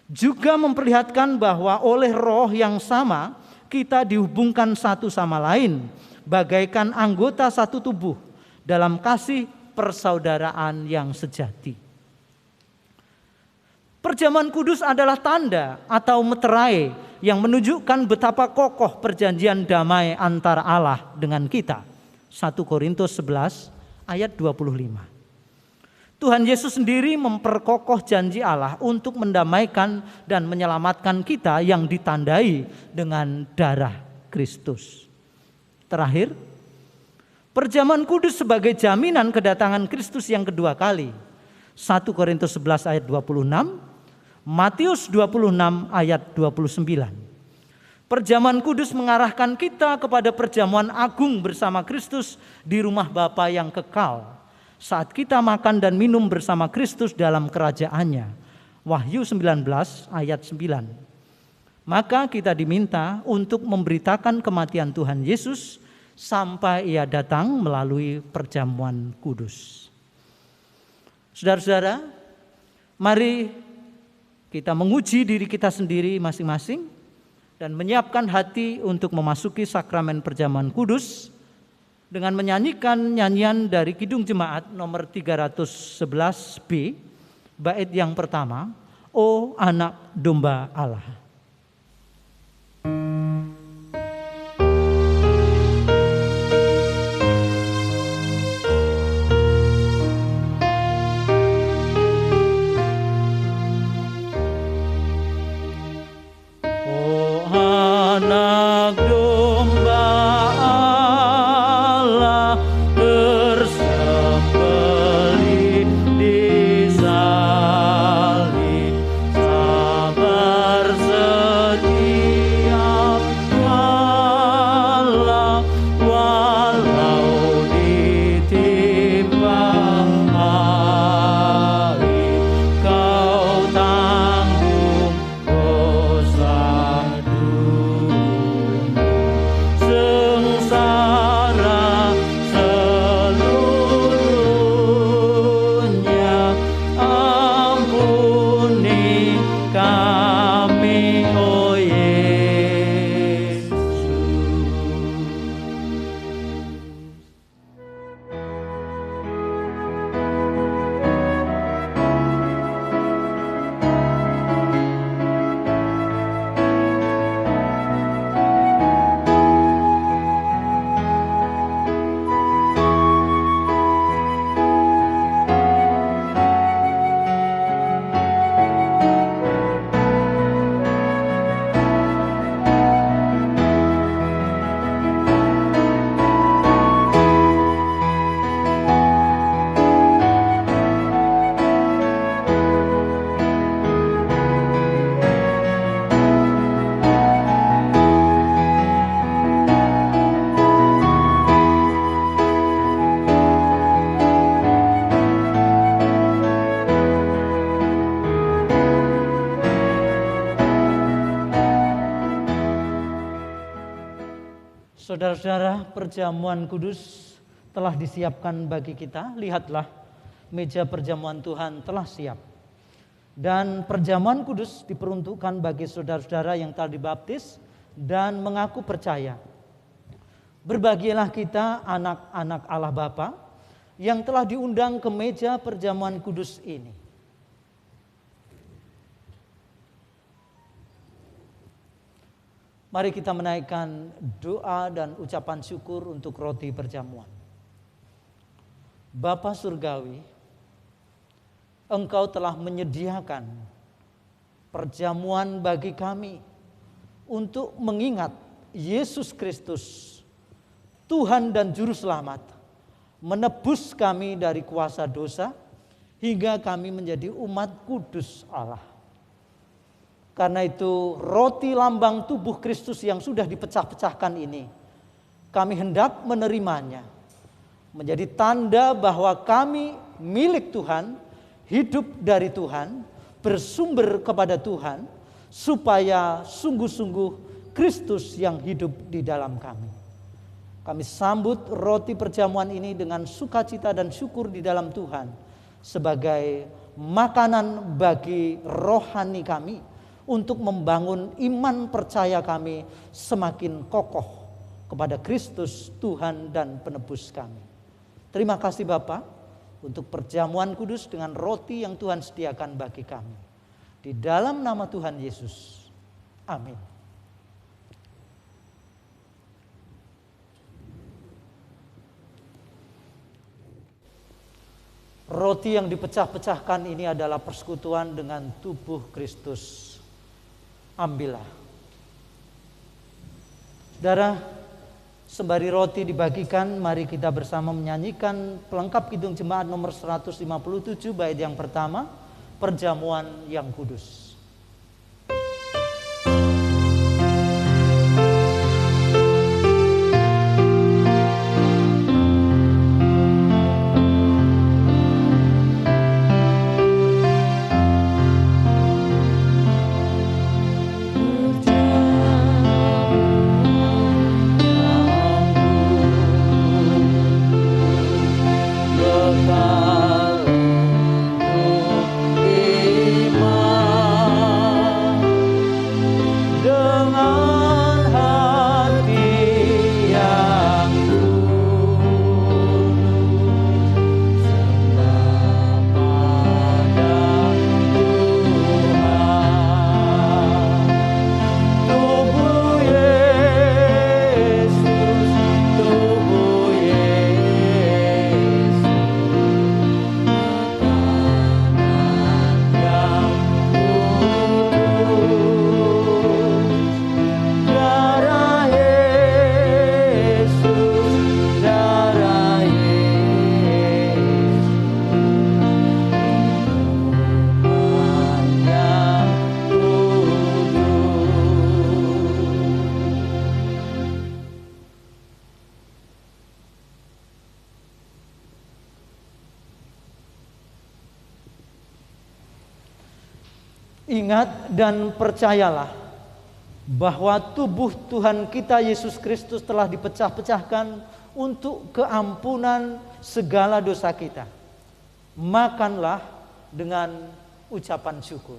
Speaker 1: Juga memperlihatkan bahwa oleh Roh yang sama kita dihubungkan satu sama lain, bagaikan anggota satu tubuh dalam kasih persaudaraan yang sejati. Perjamuan kudus adalah tanda atau meterai yang menunjukkan betapa kokoh perjanjian damai antara Allah dengan kita. 1 Korintus 11 ayat 25. Tuhan Yesus sendiri memperkokoh janji Allah untuk mendamaikan dan menyelamatkan kita yang ditandai dengan darah Kristus. Terakhir, perjamuan kudus sebagai jaminan kedatangan Kristus yang kedua kali. 1 Korintus 11 ayat 26, Matius 26 ayat 29. Perjamuan kudus mengarahkan kita kepada perjamuan agung bersama Kristus di rumah Bapa yang kekal. Saat kita makan dan minum bersama Kristus dalam kerajaannya. Wahyu 19 ayat 9. Maka kita diminta untuk memberitakan kematian Tuhan Yesus sampai Ia datang melalui perjamuan kudus. Saudara-saudara, mari kita menguji diri kita sendiri masing-masing dan menyiapkan hati untuk memasuki sakramen perjamuan kudus dengan menyanyikan nyanyian dari Kidung Jemaat nomor 311B, bait yang pertama, O Anak Domba Allah. Saudara-saudara, perjamuan kudus telah disiapkan bagi kita. Lihatlah, meja perjamuan Tuhan telah siap. Dan perjamuan kudus diperuntukkan bagi saudara-saudara yang telah dibaptis dan mengaku percaya. Berbahagialah kita anak-anak Allah Bapa yang telah diundang ke meja perjamuan kudus ini. Mari kita menaikkan doa dan ucapan syukur untuk roti perjamuan. Bapa Surgawi, Engkau telah menyediakan perjamuan bagi kami untuk mengingat Yesus Kristus, Tuhan dan Juru Selamat, menebus kami dari kuasa dosa hingga kami menjadi umat kudus Allah. Karena itu roti lambang tubuh Kristus yang sudah dipecah-pecahkan ini, kami hendak menerimanya menjadi tanda bahwa kami milik Tuhan, hidup dari Tuhan, bersumber kepada Tuhan, supaya sungguh-sungguh Kristus yang hidup di dalam kami. Kami sambut roti perjamuan ini dengan sukacita dan syukur di dalam Tuhan sebagai makanan bagi rohani kami, untuk membangun iman percaya kami semakin kokoh kepada Kristus Tuhan dan penebus kami. Terima kasih Bapa untuk perjamuan kudus dengan roti yang Tuhan sediakan bagi kami. Di dalam nama Tuhan Yesus. Amin. Roti yang dipecah-pecahkan ini adalah persekutuan dengan tubuh Kristus. Ambillah. Saudara, sembari roti dibagikan, mari kita bersama menyanyikan pelengkap Kidung Jemaat nomor 157 bait yang pertama, Perjamuan yang Kudus. Ingat dan percayalah bahwa tubuh Tuhan kita Yesus Kristus telah dipecah-pecahkan untuk keampunan segala dosa kita. Makanlah dengan ucapan syukur.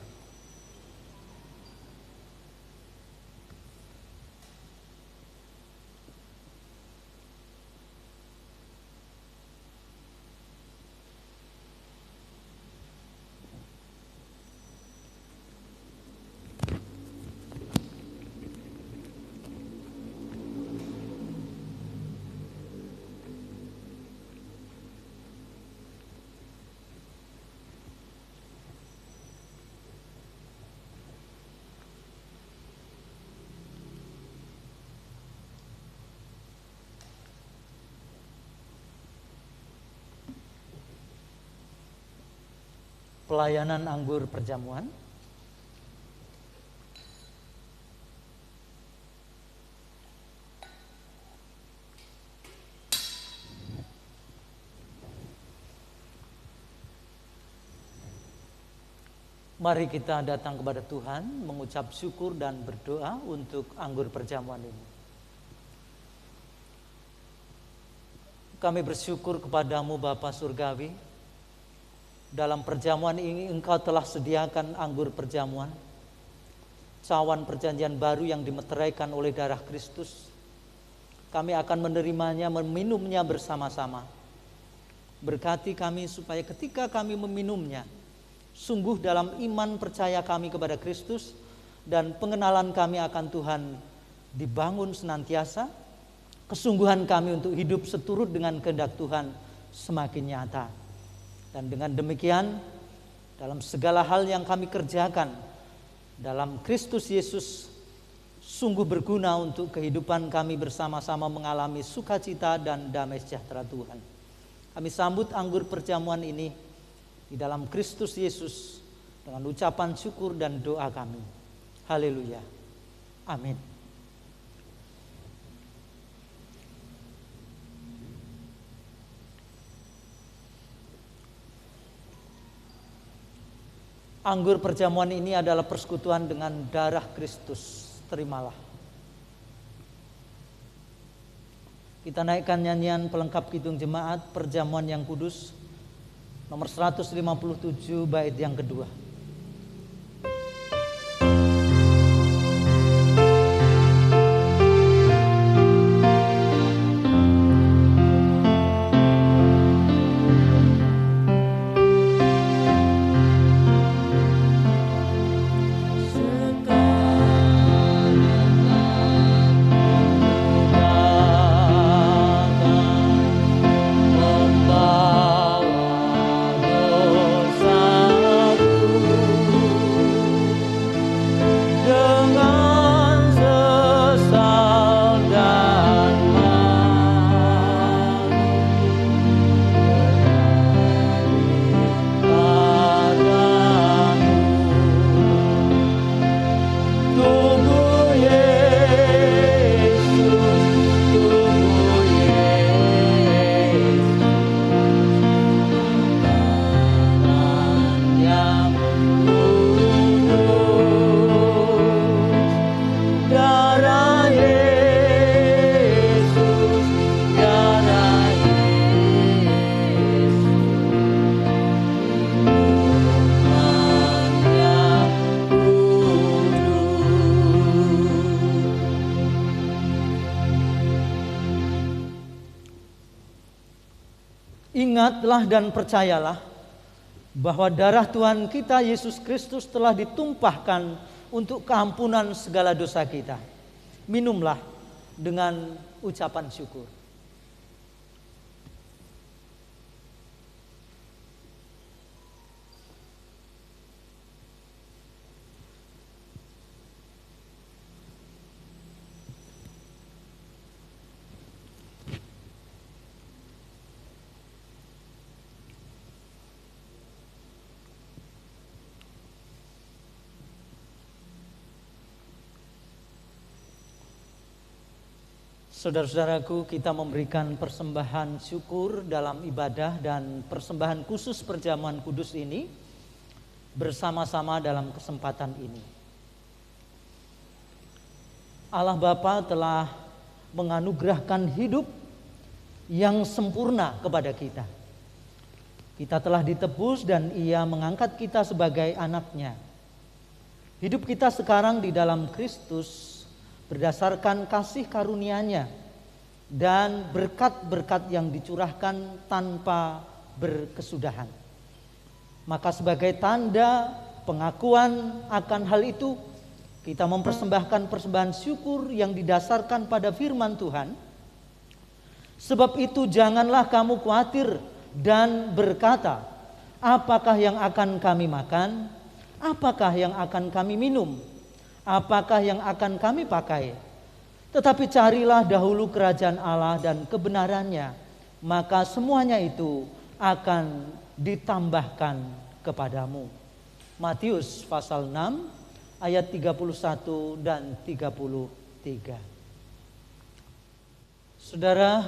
Speaker 1: Pelayanan anggur perjamuan. Mari kita datang kepada Tuhan, mengucap syukur dan berdoa untuk anggur perjamuan ini. Kami bersyukur kepadamu Bapa Surgawi. Dalam perjamuan ini Engkau telah sediakan anggur perjamuan, cawan perjanjian baru yang dimeteraikan oleh darah Kristus. Kami akan menerimanya, meminumnya bersama-sama. Berkati kami supaya ketika kami meminumnya, sungguh dalam iman percaya kami kepada Kristus dan pengenalan kami akan Tuhan dibangun senantiasa. Kesungguhan kami untuk hidup seturut dengan kehendak Tuhan semakin nyata. Dan dengan demikian, dalam segala hal yang kami kerjakan dalam Kristus Yesus sungguh berguna untuk kehidupan kami bersama-sama mengalami sukacita dan damai sejahtera Tuhan. Kami sambut anggur perjamuan ini di dalam Kristus Yesus dengan ucapan syukur dan doa kami. Haleluya. Amin. Anggur perjamuan ini adalah persekutuan dengan darah Kristus. Terimalah. Kita naikkan nyanyian pelengkap Kidung Jemaat Perjamuan yang Kudus nomor 157 bait yang kedua.
Speaker 2: Membawa
Speaker 1: Ingatlah dan percayalah bahwa darah Tuhan kita Yesus Kristus telah ditumpahkan untuk keampunan segala dosa kita. Minumlah dengan ucapan syukur. Saudara-saudaraku, kita memberikan persembahan syukur dalam ibadah dan persembahan khusus perjamuan kudus ini bersama-sama dalam kesempatan ini. Allah Bapa telah menganugerahkan hidup yang sempurna kepada kita. Kita telah ditebus dan Ia mengangkat kita sebagai anak-Nya. Hidup kita sekarang di dalam Kristus berdasarkan kasih karunia-Nya dan berkat-berkat yang dicurahkan tanpa berkesudahan. Maka sebagai tanda pengakuan akan hal itu, kita mempersembahkan persembahan syukur yang didasarkan pada firman Tuhan. Sebab itu janganlah kamu khawatir dan berkata, apakah yang akan kami makan? Apakah yang akan kami minum? Apakah yang akan kami pakai? Tetapi carilah dahulu kerajaan Allah dan kebenarannya, maka semuanya itu akan ditambahkan kepadamu. Matius pasal 6 ayat 31 dan 33. Saudara,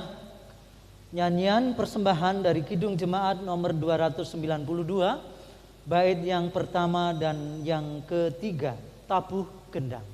Speaker 1: nyanyian persembahan dari Kidung Jemaat nomor 292, bait yang pertama dan yang ketiga, tabuh gendang.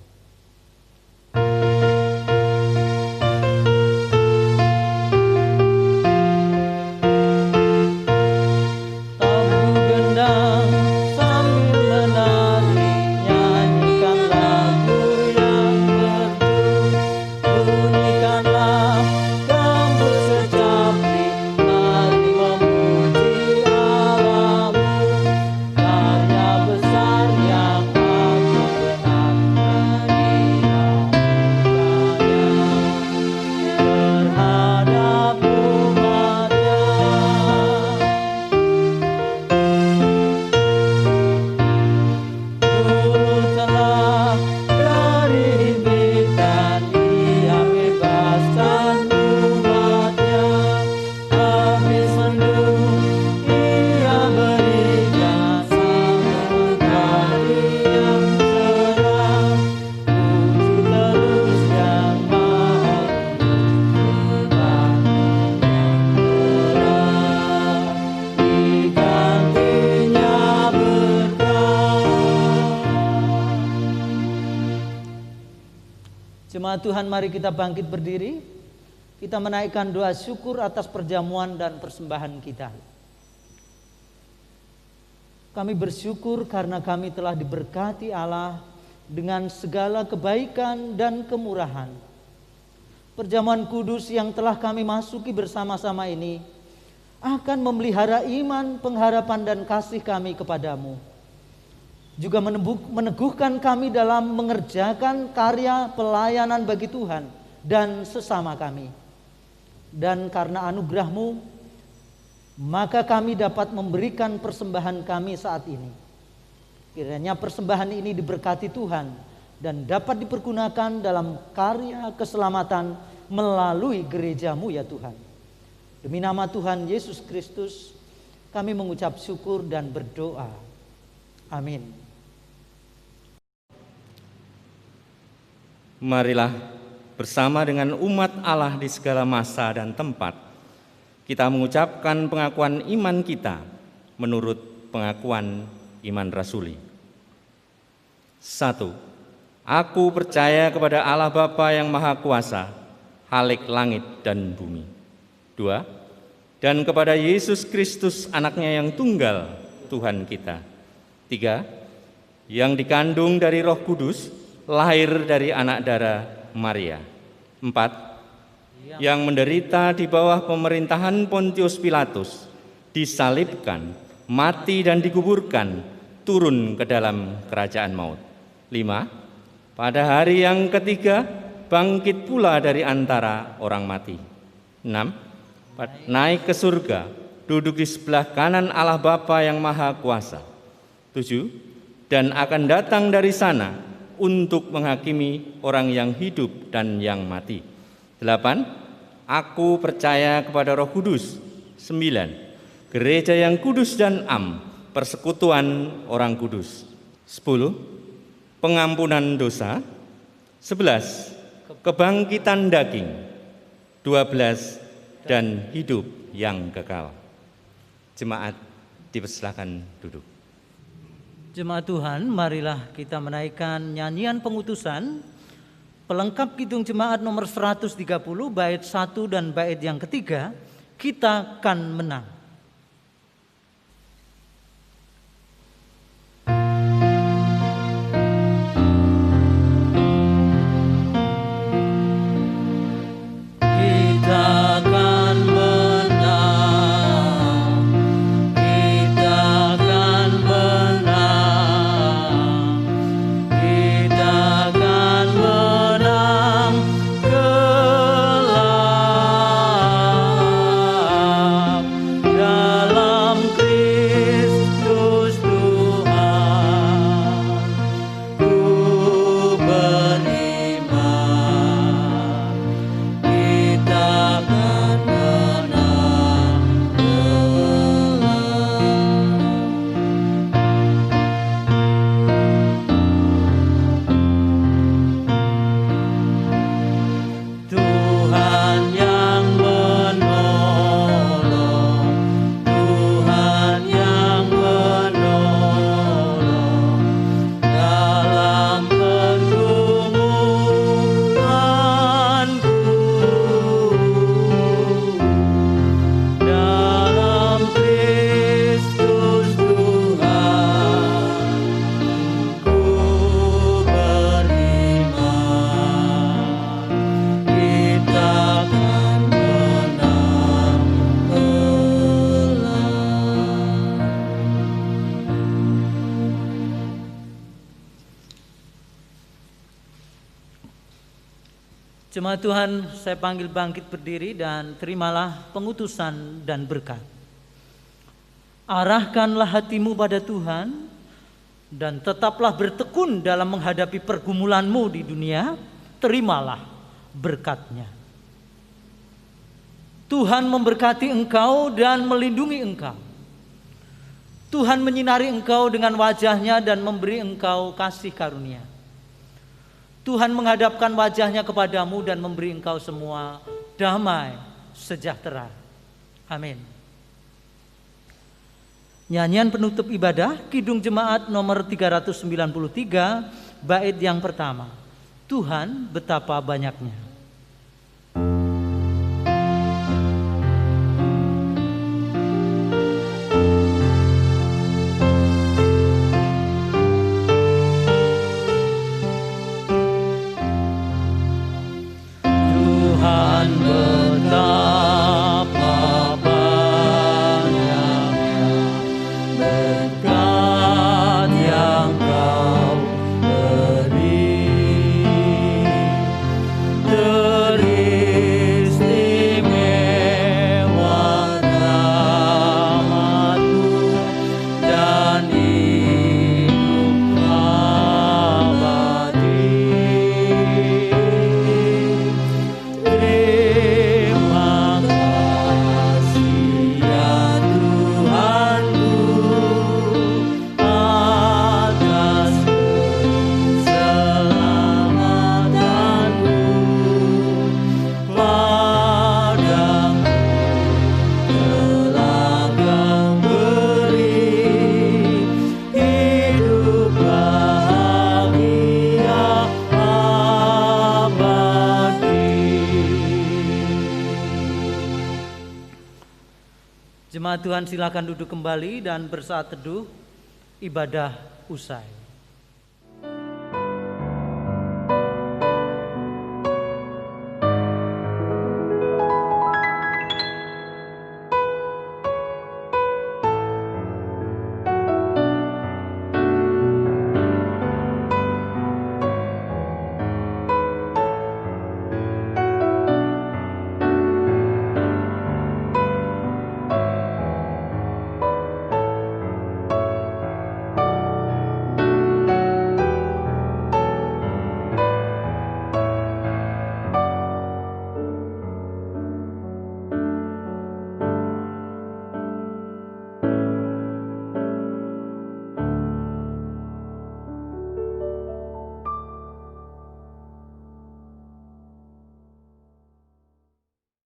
Speaker 1: Jemaat Tuhan, mari kita bangkit berdiri. Kita menaikkan doa syukur atas perjamuan dan persembahan kita. Kami bersyukur karena kami telah diberkati Allah dengan segala kebaikan dan kemurahan. Perjamuan kudus yang telah kami masuki bersama-sama ini akan memelihara iman, pengharapan dan kasih kami kepadamu. Juga meneguhkan kami dalam mengerjakan karya pelayanan bagi Tuhan dan sesama kami. Dan karena anugerah-Mu, maka kami dapat memberikan persembahan kami saat ini. Kiranya persembahan ini diberkati Tuhan dan dapat dipergunakan dalam karya keselamatan melalui gereja-Mu ya Tuhan. Demi nama Tuhan Yesus Kristus, kami mengucap syukur dan berdoa. Amin.
Speaker 2: Marilah bersama dengan umat Allah di segala masa dan tempat, kita mengucapkan pengakuan iman kita menurut pengakuan iman rasuli. 1. Aku percaya kepada Allah Bapa yang Maha Kuasa, Khalik langit dan bumi. 2. Dan kepada Yesus Kristus anaknya yang tunggal, Tuhan kita. 3. Yang dikandung dari Roh Kudus, lahir dari anak darah Maria. 4. yang menderita di bawah pemerintahan Pontius Pilatus, disalibkan, mati dan dikuburkan, turun ke dalam kerajaan maut. 5. Pada hari yang ketiga, bangkit pula dari antara orang mati. 6. Naik ke surga, duduk di sebelah kanan Allah Bapa yang Maha Kuasa. 7. Dan akan datang dari sana untuk menghakimi orang yang hidup dan yang mati. 8. Aku percaya kepada Roh Kudus. 9. Gereja yang kudus dan am, persekutuan orang kudus. 10. Pengampunan dosa. 11. Kebangkitan daging. 12. Dan hidup yang kekal. Jemaat dipersilakan duduk.
Speaker 1: Jemaat Tuhan, marilah kita menaikkan nyanyian pengutusan pelengkap Kidung Jemaat nomor 130 bait 1 dan bait yang ketiga, Kita Kan Menang. Jemaat Tuhan, saya panggil bangkit berdiri dan terimalah pengutusan dan berkat. Arahkanlah hatimu pada Tuhan dan tetaplah bertekun dalam menghadapi pergumulanmu di dunia, terimalah berkat-Nya. Tuhan memberkati engkau dan melindungi engkau. Tuhan menyinari engkau dengan wajah-Nya dan memberi engkau kasih karunia. Tuhan menghadapkan wajah-Nya kepadamu dan memberi engkau semua damai sejahtera. Amin. Nyanyian penutup ibadah Kidung Jemaat nomor 393 bait yang pertama. Tuhan betapa banyaknya. Jemaat Tuhan, silakan duduk kembali dan bersaat teduh, ibadah usai.